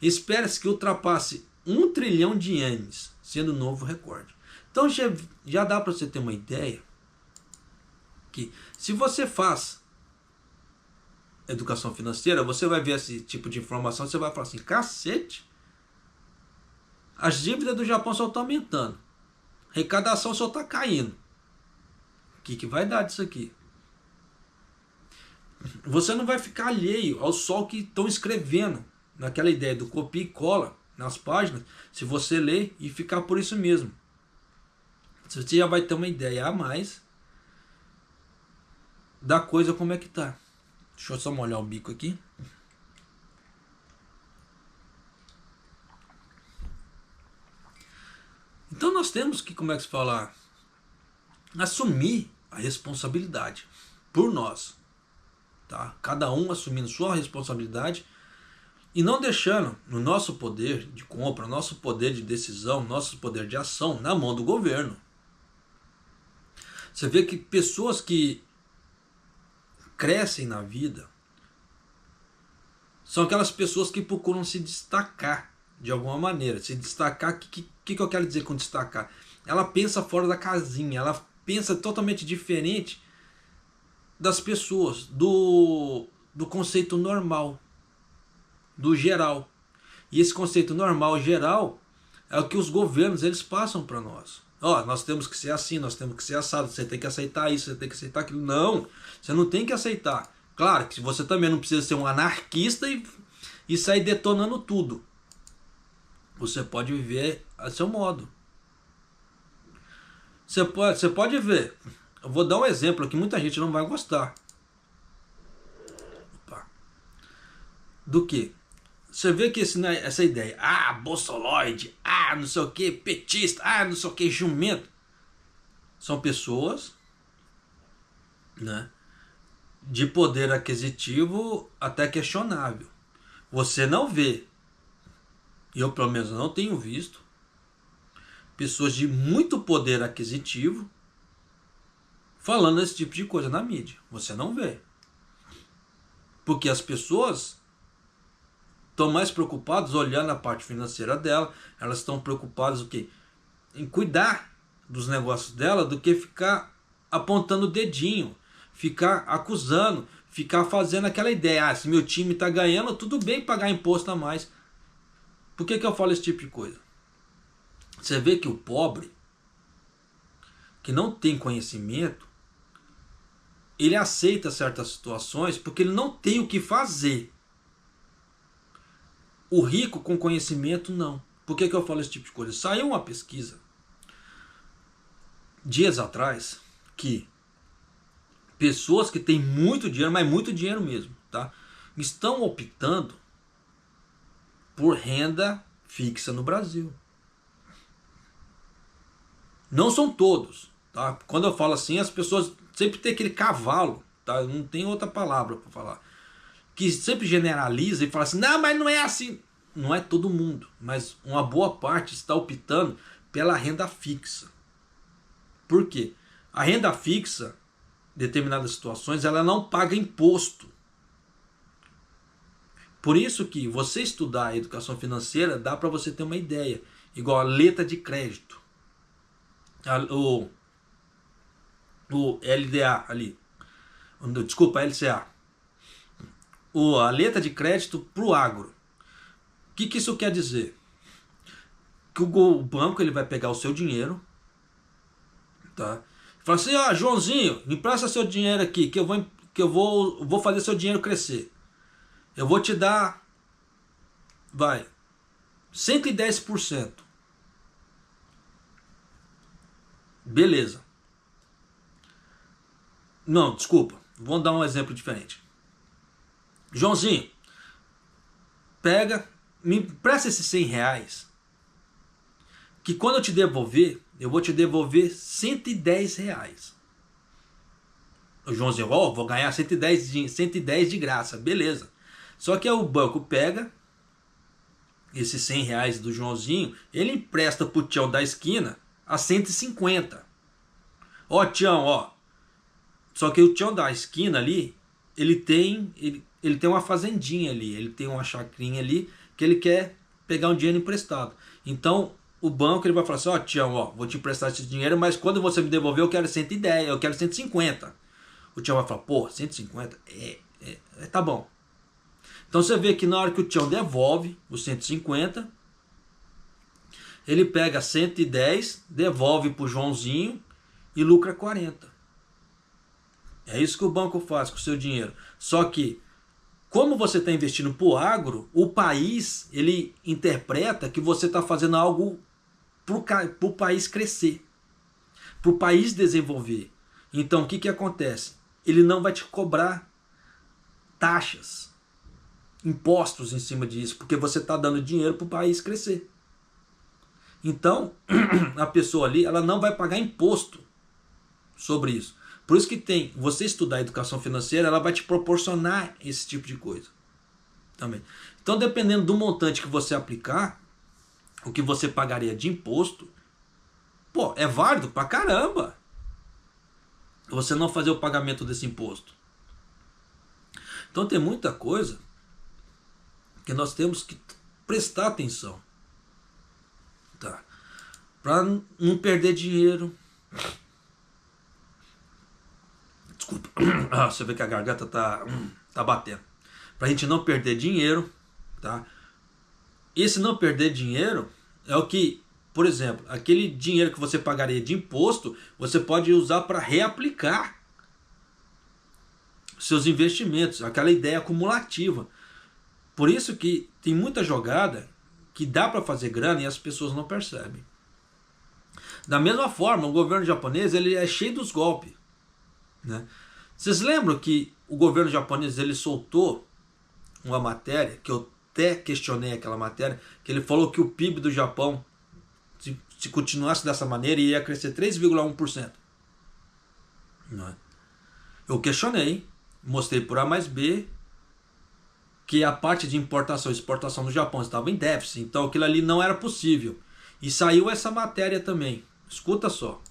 Espera-se que ultrapasse 1 trilhão de ienes, sendo novo recorde. Então já dá para você ter uma ideia que se você faz educação financeira, você vai ver esse tipo de informação, você vai falar assim, cacete, as dívidas do Japão só estão aumentando, a arrecadação só está caindo. O que vai dar disso aqui? Você não vai ficar alheio ao sol que estão escrevendo, naquela ideia do copia e cola nas páginas, se você ler e ficar por isso mesmo. Você já vai ter uma ideia a mais da coisa como é que tá. Deixa eu só molhar o bico aqui. Então nós temos que, como é que se fala, assumir a responsabilidade por nós. Tá? Cada um assumindo sua responsabilidade e não deixando o nosso poder de compra, nosso poder de decisão, nosso poder de ação na mão do governo. Você vê que pessoas que crescem na vida são aquelas pessoas que procuram se destacar de alguma maneira. Se destacar, o que eu quero dizer com destacar? Ela pensa fora da casinha, ela pensa totalmente diferente das pessoas, do conceito normal, do geral. E esse conceito normal, geral, é o que os governos eles passam para nós. Ó, nós temos que ser assim, nós temos que ser assado, você tem que aceitar isso, você tem que aceitar aquilo. Não, você não tem que aceitar. Claro que você também não precisa ser um anarquista e sair detonando tudo. Você pode viver a seu modo. Você pode ver. Eu vou dar um exemplo que muita gente não vai gostar. Opa. Do que? Você vê que essa ideia, bolsoloide, não sei o que, petista, não sei o que, jumento, são pessoas, né, de poder aquisitivo até questionável. Você não vê, eu pelo menos não tenho visto, pessoas de muito poder aquisitivo falando esse tipo de coisa na mídia. Você não vê. Porque as pessoas estão mais preocupadas olhando a parte financeira dela, elas estão preocupadas o quê? Em cuidar dos negócios dela do que ficar apontando o dedinho, ficar acusando, ficar fazendo aquela ideia, ah, se meu time está ganhando, tudo bem pagar imposto a mais. Por que eu falo esse tipo de coisa? Você vê que o pobre, que não tem conhecimento, ele aceita certas situações porque ele não tem o que fazer. O rico com conhecimento, não. Por que eu falo esse tipo de coisa? Saiu uma pesquisa dias atrás que pessoas que têm muito dinheiro, mas muito dinheiro mesmo, tá, estão optando por renda fixa no Brasil. Não são todos, tá? Quando eu falo assim, as pessoas sempre têm aquele cavalo, tá? Não tem outra palavra para falar, que sempre generaliza e fala assim, não, mas não é assim. Não é todo mundo, mas uma boa parte está optando pela renda fixa. Por quê? A renda fixa, em determinadas situações, ela não paga imposto. Por isso que você estudar a educação financeira dá para você ter uma ideia. Igual a letra de crédito. O LDA ali. Desculpa, LCA. A letra de crédito para o agro. O que isso quer dizer? Que o banco ele vai pegar o seu dinheiro, tá? Fala assim, ó, Joãozinho, me empresta seu dinheiro aqui, que eu vou fazer seu dinheiro crescer. Eu vou te dar, 110%. Beleza. Não, desculpa. Vamos dar um exemplo diferente. Joãozinho, me empresta esses 100 reais, que quando eu te devolver, eu vou te devolver 110 reais. O Joãozinho, vou ganhar 110 de graça, beleza. Só que o banco pega esses 100 reais do Joãozinho, ele empresta pro Tião da esquina a 150. Ó, Tião, ó. Só que o Tião da esquina ali, ele tem uma fazendinha ali, ele tem uma chacrinha ali que ele quer pegar um dinheiro emprestado. Então, o banco ele vai falar assim, ó, Tião, ó, vou te emprestar esse dinheiro, mas quando você me devolver eu quero 110, eu quero 150. O Tião vai falar, pô, 150? Tá bom. Então você vê que na hora que o Tião devolve os 150, ele pega 110, devolve pro Joãozinho e lucra 40. É isso que o banco faz com o seu dinheiro. Só que, como você está investindo pro agro, o país ele interpreta que você está fazendo algo pro país crescer, pro país desenvolver. Então o que acontece? Ele não vai te cobrar taxas, impostos em cima disso, porque você está dando dinheiro para o país crescer. Então, a pessoa ali, ela não vai pagar imposto sobre isso. Por isso que você estudar educação financeira, ela vai te proporcionar esse tipo de coisa também. Então, dependendo do montante que você aplicar, o que você pagaria de imposto, pô, é válido pra caramba você não fazer o pagamento desse imposto. Então tem muita coisa que nós temos que prestar atenção, tá? Para não perder dinheiro. Desculpa, você vê que a garganta tá batendo. Pra gente não perder dinheiro, tá? Esse não perder dinheiro é o que, por exemplo, aquele dinheiro que você pagaria de imposto, você pode usar para reaplicar seus investimentos, aquela ideia acumulativa. Por isso que tem muita jogada que dá para fazer grana e as pessoas não percebem. Da mesma forma, o governo japonês ele é cheio dos golpes, né? Vocês lembram que o governo japonês ele soltou uma matéria, que eu até questionei aquela matéria, que ele falou que o PIB do Japão, se continuasse dessa maneira, ia crescer 3,1%. Não é? Eu questionei, mostrei por A mais B, que a parte de importação e exportação do Japão estava em déficit, então aquilo ali não era possível. E saiu essa matéria também. Escuta só.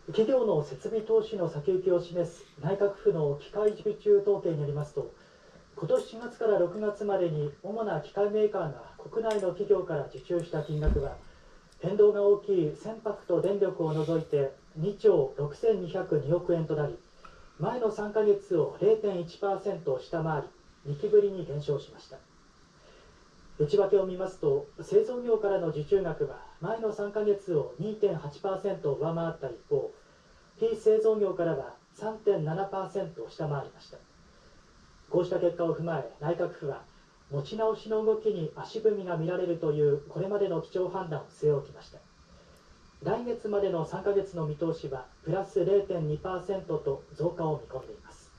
企業の設備投資の先行きを示す内閣府の機械受注統計によりますと、今年4月から6月までに主な機械メーカーが国内の企業から受注した金額は、変動が大きい船舶と電力を除いて2兆6202億円となり、前の3ヶ月を 0.1% 下回り、2期ぶりに減少しました。内訳を見ますと、製造業からの受注額は前の3ヶ月を 2.8% 上回った一方、非製造業からは 3.7% 下回りました。こうした結果を踏まえ、内閣府は持ち直しの動きに足踏みが見られるというこれまでの基調判断を据え置きました。来月までの3ヶ月の見通しはプラス 0.2% と増加を見込んでいます。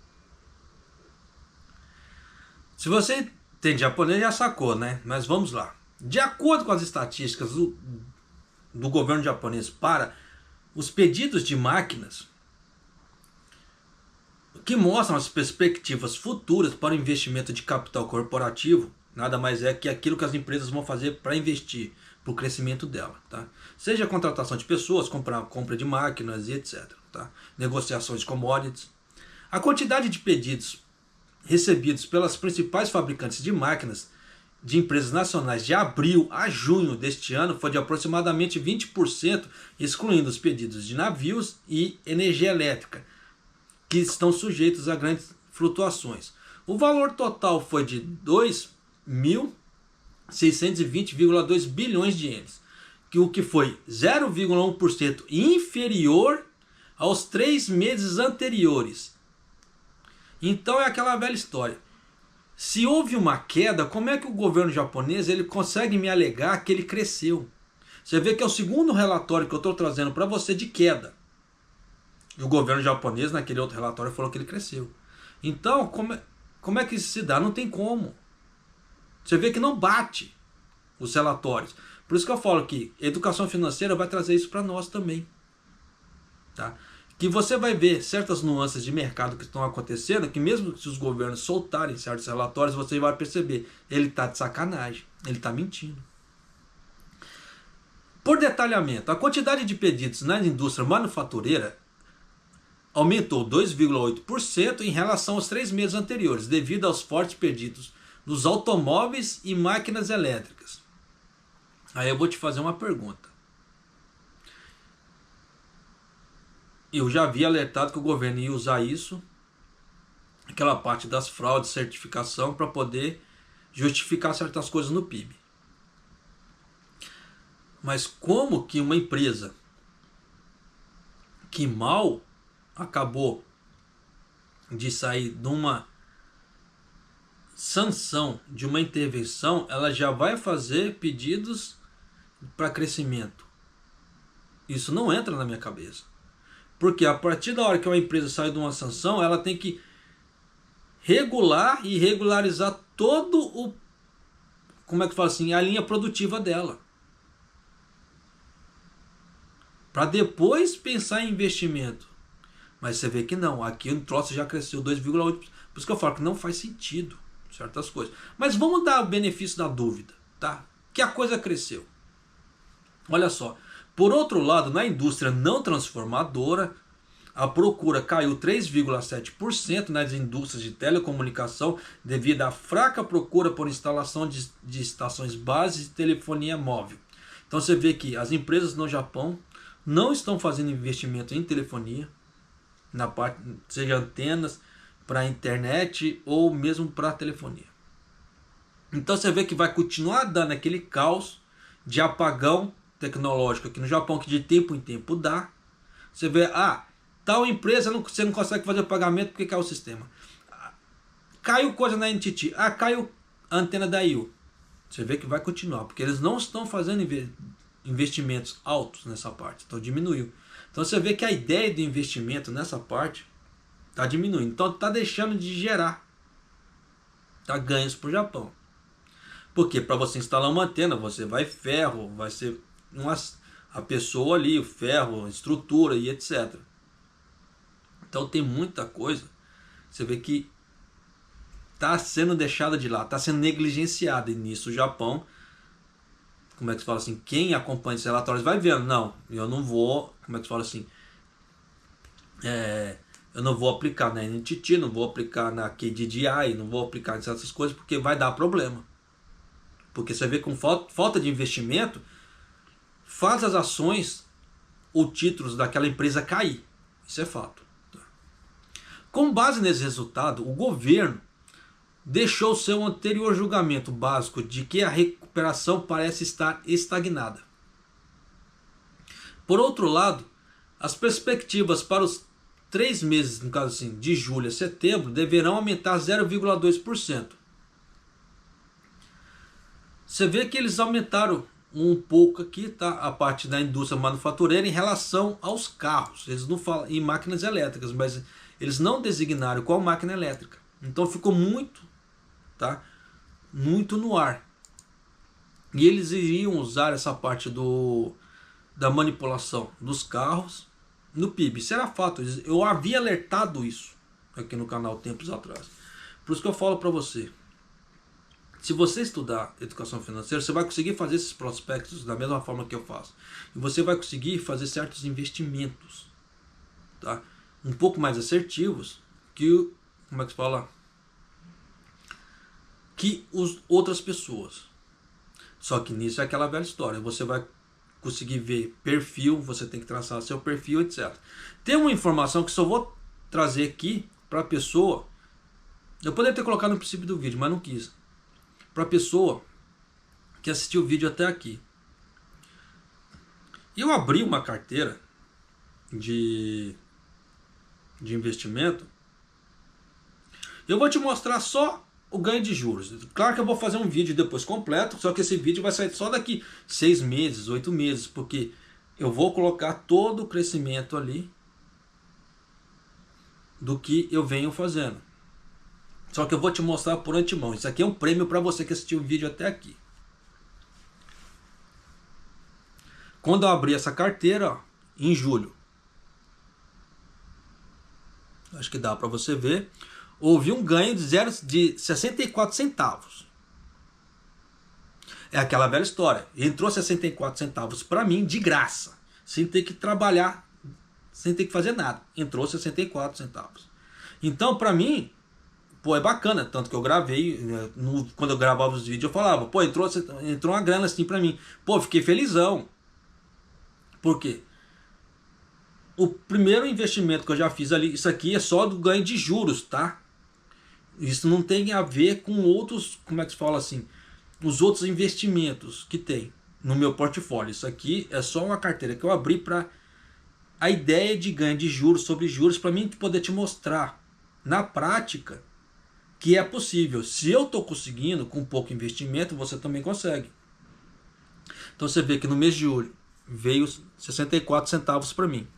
Se você tem japonês, já sacou, né? Mas vamos lá. De acordo com as estatísticas do governo japonês para os pedidos de máquinas, que mostram as perspectivas futuras para o investimento de capital corporativo, nada mais é que aquilo que as empresas vão fazer para investir, para o crescimento dela. Tá? Seja a contratação de pessoas, compra de máquinas e etc. Tá? Negociações de commodities. A quantidade de pedidos recebidos pelas principais fabricantes de máquinas de empresas nacionais de abril a junho deste ano foi de aproximadamente 20%, excluindo os pedidos de navios e energia elétrica, que estão sujeitos a grandes flutuações. O valor total foi de 2.620,2 bilhões de ienes, o que foi 0,1% inferior aos 3 meses anteriores. Então é aquela velha história. Se houve uma queda, como é que o governo japonês ele consegue me alegar que ele cresceu? Você vê que é o segundo relatório que eu estou trazendo para você de queda. E o governo japonês, naquele outro relatório, falou que ele cresceu. Então, como é que isso se dá? Não tem como. Você vê que não bate os relatórios. Por isso que eu falo que educação financeira vai trazer isso para nós também. Tá? Que você vai ver certas nuances de mercado que estão acontecendo, que mesmo se os governos soltarem certos relatórios, você vai perceber, ele está de sacanagem, ele está mentindo. Por detalhamento, a quantidade de pedidos na indústria manufatureira aumentou 2,8% em relação aos 3 meses anteriores, devido aos fortes pedidos nos automóveis e máquinas elétricas. Aí eu vou te fazer uma pergunta. Eu já havia alertado que o governo ia usar isso, aquela parte das fraudes, certificação, para poder justificar certas coisas no PIB. Mas como que uma empresa que mal acabou de sair de uma sanção, de uma intervenção, ela já vai fazer pedidos para crescimento? Isso não entra na minha cabeça. Porque a partir da hora que uma empresa sai de uma sanção, ela tem que regular e regularizar todo o, como é que fala assim, a linha produtiva dela. Para depois pensar em investimento. Mas você vê que não, aqui o troço já cresceu 2,8%. Por isso que eu falo que não faz sentido certas coisas. Mas vamos dar o benefício da dúvida, tá? Que a coisa cresceu. Olha só. Por outro lado, na indústria não transformadora, a procura caiu 3,7% nas indústrias de telecomunicação devido à fraca procura por instalação de estações base de telefonia móvel. Então você vê que as empresas no Japão não estão fazendo investimento em telefonia, na parte, seja antenas para internet ou mesmo para telefonia. Então você vê que vai continuar dando aquele caos de apagão tecnológico aqui no Japão, que de tempo em tempo dá. Você vê, tal empresa você não consegue fazer o pagamento porque caiu o sistema. Caiu coisa na NTT, caiu a antena da IU. Você vê que vai continuar, porque eles não estão fazendo investimentos altos nessa parte, então diminuiu. Então você vê que a ideia de investimento nessa parte está diminuindo, então está deixando de gerar ganhos para o Japão. Porque para você instalar uma antena, você vai ferro, vai ser a pessoa ali, o ferro, a estrutura e etc. Então tem muita coisa, você vê que está sendo deixada de lado, está sendo negligenciada. E nisso o Japão, como é que se fala assim, quem acompanha esses relatórios vai vendo, não, eu não vou, como é que se fala assim, eu não vou aplicar na NTT, não vou aplicar na KDDI, não vou aplicar nessas coisas porque vai dar problema. Porque você vê com falta de investimento, faz as ações ou títulos daquela empresa cair. Isso é fato. Com base nesse resultado, o governo deixou seu anterior julgamento básico de que a recuperação parece estar estagnada. Por outro lado, as perspectivas para os 3 meses, no caso assim, de julho a setembro, deverão aumentar 0,2%. Você vê que eles aumentaram um pouco aqui, tá? A parte da indústria manufatureira em relação aos carros. Eles não falam em máquinas elétricas, mas eles não designaram qual máquina elétrica. Então ficou muito, tá? Muito no ar. E eles iriam usar essa parte da manipulação dos carros no PIB. Isso era fato. Eu havia alertado isso aqui no canal tempos atrás. Por isso que eu falo para você. Se você estudar educação financeira, você vai conseguir fazer esses prospectos da mesma forma que eu faço. E você vai conseguir fazer certos investimentos, tá? Um pouco mais assertivos que, como é que se fala? Que outras pessoas. Só que nisso é aquela velha história. Você vai conseguir ver perfil, você tem que traçar seu perfil, etc. Tem uma informação que só vou trazer aqui para a pessoa. Eu poderia ter colocado no princípio do vídeo, mas não quis. Para a pessoa que assistiu o vídeo até aqui. Eu abri uma carteira de investimento. Eu vou te mostrar só o ganho de juros. Claro que eu vou fazer um vídeo depois completo, só que esse vídeo vai sair só daqui 6 meses, 8 meses, porque eu vou colocar todo o crescimento ali do que eu venho fazendo. Só que eu vou te mostrar por antemão. Isso aqui é um prêmio para você que assistiu o vídeo até aqui. Quando eu abri essa carteira, ó, em julho, acho que dá para você ver, houve um ganho de 64 centavos. É aquela velha história. Entrou 64 centavos para mim de graça, sem ter que trabalhar, sem ter que fazer nada. Entrou 64 centavos. Então, para mim, pô, é bacana, tanto que eu gravei, quando eu gravava os vídeos eu falava, pô, entrou uma grana assim pra mim. Pô, fiquei felizão. Por quê? O primeiro investimento que eu já fiz ali, isso aqui é só do ganho de juros, tá? Isso não tem a ver com outros, como é que se fala assim, os outros investimentos que tem no meu portfólio. Isso aqui é só uma carteira que eu abri para a ideia de ganho de juros sobre juros, para mim poder te mostrar na prática que é possível. Se eu estou conseguindo com pouco investimento, você também consegue. Então você vê que no mês de julho veio 64 centavos para mim.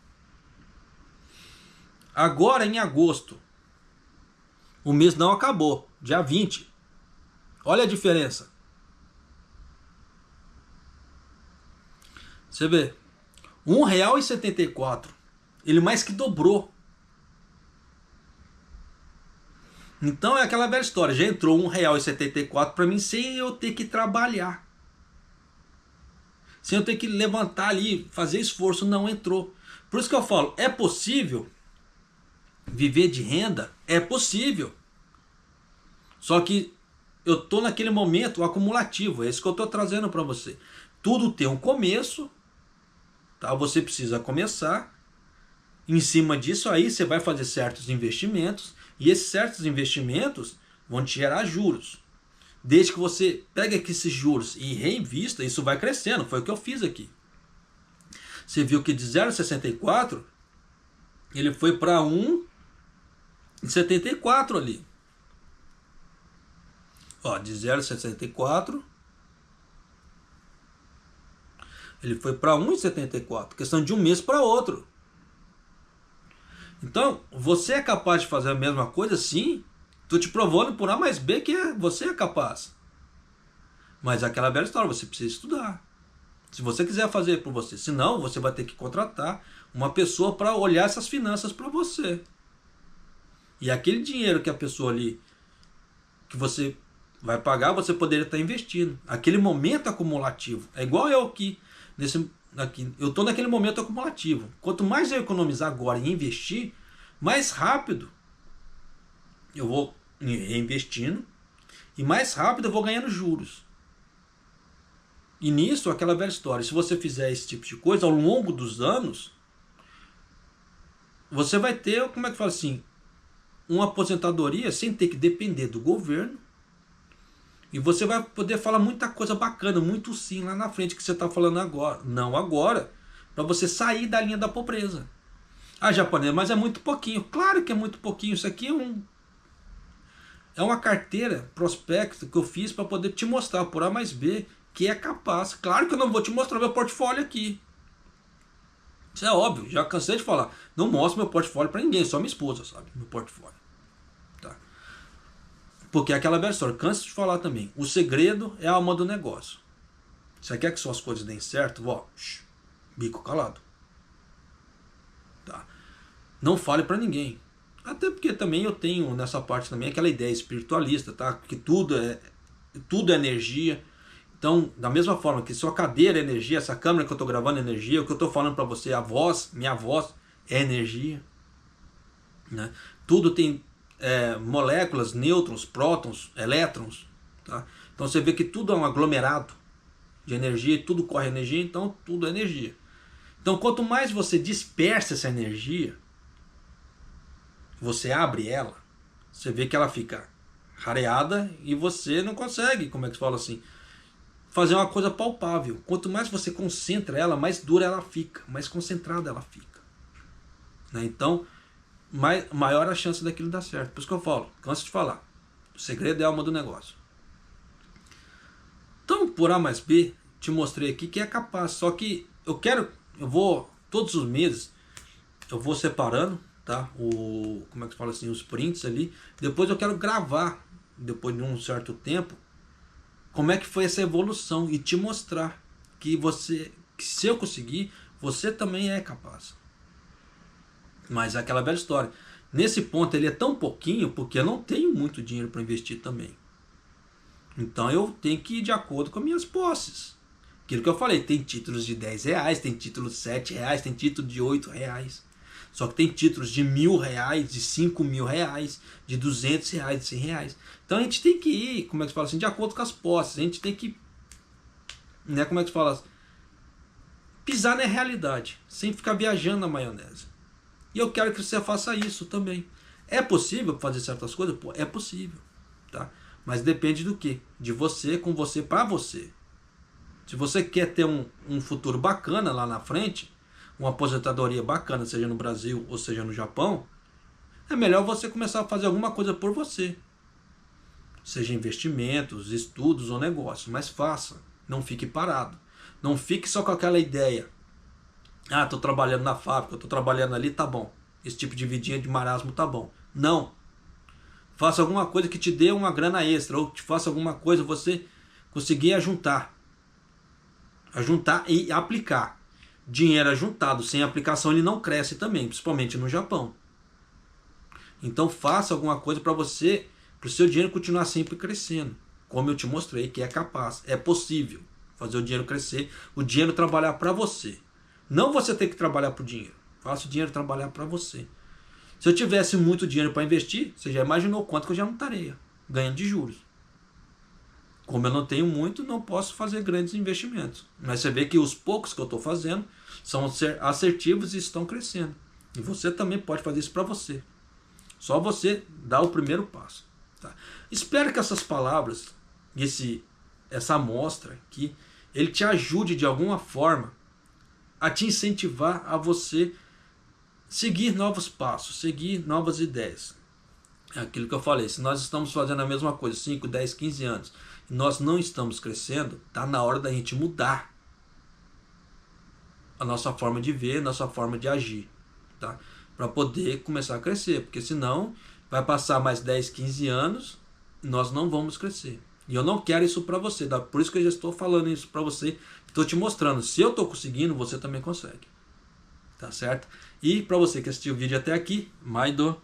Agora em agosto, o mês não acabou, dia 20. Olha a diferença. Você vê, R$1,74. Ele mais que dobrou. Então é aquela velha história, já entrou R$1,74 para mim sem eu ter que trabalhar. Sem eu ter que levantar ali, fazer esforço, não entrou. Por isso que eu falo, é possível viver de renda? É possível. Só que eu estou naquele momento acumulativo, é isso que eu estou trazendo para você. Tudo tem um começo, tá? Você precisa começar. Em cima disso aí você vai fazer certos investimentos. E esses certos investimentos vão te gerar juros. Desde que você pegue aqui esses juros e reinvista, isso vai crescendo. Foi o que eu fiz aqui. Você viu que de 0,64 ele foi para 1,74 ali. Ó, de 0,64 ele foi para 1,74. Questão de um mês para outro. Então, você é capaz de fazer a mesma coisa? Sim. Estou te provando por A mais B que você é capaz. Mas é aquela velha história, você precisa estudar. Se você quiser fazer por você. Senão, você vai ter que contratar uma pessoa para olhar essas finanças para você. E aquele dinheiro que a pessoa ali, que você vai pagar, você poderia estar investindo. Aquele momento acumulativo. É igual eu aqui. Eu estou naquele momento acumulativo. Quanto mais eu economizar agora e investir, mais rápido eu vou reinvestindo e mais rápido eu vou ganhando juros. E nisso, aquela velha história, se você fizer esse tipo de coisa ao longo dos anos, você vai ter, como é que fala assim, uma aposentadoria sem ter que depender do governo. E você vai poder falar muita coisa bacana, muito sim lá na frente que você está falando agora. Não agora, para você sair da linha da pobreza. Ah, japonês, mas é muito pouquinho. Claro que é muito pouquinho. Isso aqui é uma carteira, prospecto que eu fiz para poder te mostrar por A mais B que é capaz. Claro que eu não vou te mostrar meu portfólio aqui. Isso é óbvio, já cansei de falar. Não mostro meu portfólio para ninguém, só minha esposa sabe meu portfólio. Tá? Porque é aquela velha história, canso de falar também. O segredo é a alma do negócio. Você quer que suas coisas deem certo? Bico calado. Tá? Não fale para ninguém. Até porque também eu tenho nessa parte também aquela ideia espiritualista, tá? Que tudo é energia. Então, da mesma forma que sua cadeira é energia, essa câmera que eu estou gravando é energia, o que eu estou falando para você, a voz, minha voz é energia. Né? Tudo tem moléculas, nêutrons, prótons, elétrons. Tá? Então você vê que tudo é um aglomerado de energia e tudo corre energia, então tudo é energia. Então quanto mais você dispersa essa energia, você abre ela, você vê que ela fica rareada e você não consegue, como é que se fala assim, fazer uma coisa palpável. Quanto mais você concentra ela, mais dura ela fica, mais concentrada ela fica. Né? Então, maior a chance daquilo dar certo. Por isso que eu falo, canso de falar. O segredo é a alma do negócio. Então, por A mais B, te mostrei aqui que é capaz. Só que eu vou, todos os meses, eu vou separando, tá? Como é que se fala assim, os prints ali. Depois eu quero gravar, depois de um certo tempo, como é que foi essa evolução e te mostrar que se eu conseguir, você também é capaz. Mas é aquela velha história. Nesse ponto ele é tão pouquinho porque eu não tenho muito dinheiro para investir também. Então eu tenho que ir de acordo com as minhas posses. Aquilo que eu falei, tem títulos de R$10, tem títulos de R$7, tem título de R$8. Só que tem títulos de R$1.000, de R$5.000, de R$200, de R$100. Então a gente tem que ir, como é que se fala assim, de acordo com as posses. A gente tem que, né, como é que se fala, pisar na realidade, sem ficar viajando na maionese. E eu quero que você faça isso também. É possível fazer certas coisas? Pô, é possível. Tá? Mas depende do quê? De você, com você, para você. Se você quer ter um futuro bacana lá na frente, uma aposentadoria bacana, seja no Brasil ou seja no Japão, é melhor você começar a fazer alguma coisa por você. Seja investimentos, estudos ou negócios. Mas faça. Não fique parado. Não fique só com aquela ideia. Ah, estou trabalhando na fábrica, estou trabalhando ali, tá bom. Esse tipo de vidinha de marasmo tá bom. Não. Faça alguma coisa que te dê uma grana extra, ou te faça alguma coisa você conseguir ajuntar e aplicar. Dinheiro ajuntado sem aplicação ele não cresce também, principalmente no Japão. Então faça alguma coisa para você, para o seu dinheiro continuar sempre crescendo. Como eu te mostrei que é capaz, é possível fazer o dinheiro crescer, o dinheiro trabalhar para você. Não você ter que trabalhar para o dinheiro. Faça o dinheiro trabalhar para você. Se eu tivesse muito dinheiro para investir, você já imaginou quanto que eu já não estaria ganhando de juros. Como eu não tenho muito, não posso fazer grandes investimentos. Mas você vê que os poucos que eu estou fazendo são assertivos e estão crescendo. E você também pode fazer isso para você. Só você dá o primeiro passo. Tá? Espero que essas palavras, essa amostra aqui, ele te ajude de alguma forma a te incentivar a você seguir novos passos, seguir novas ideias. É aquilo que eu falei, se nós estamos fazendo a mesma coisa 5, 10, 15 anos e nós não estamos crescendo, está na hora da gente mudar a nossa forma de ver, a nossa forma de agir, tá? Para poder começar a crescer, porque senão vai passar mais 10, 15 anos e nós não vamos crescer. E eu não quero isso para você, tá? Por isso que eu já estou falando isso para você, estou te mostrando, se eu estou conseguindo, você também consegue. Tá certo? E para você que assistiu o vídeo até aqui, Maido.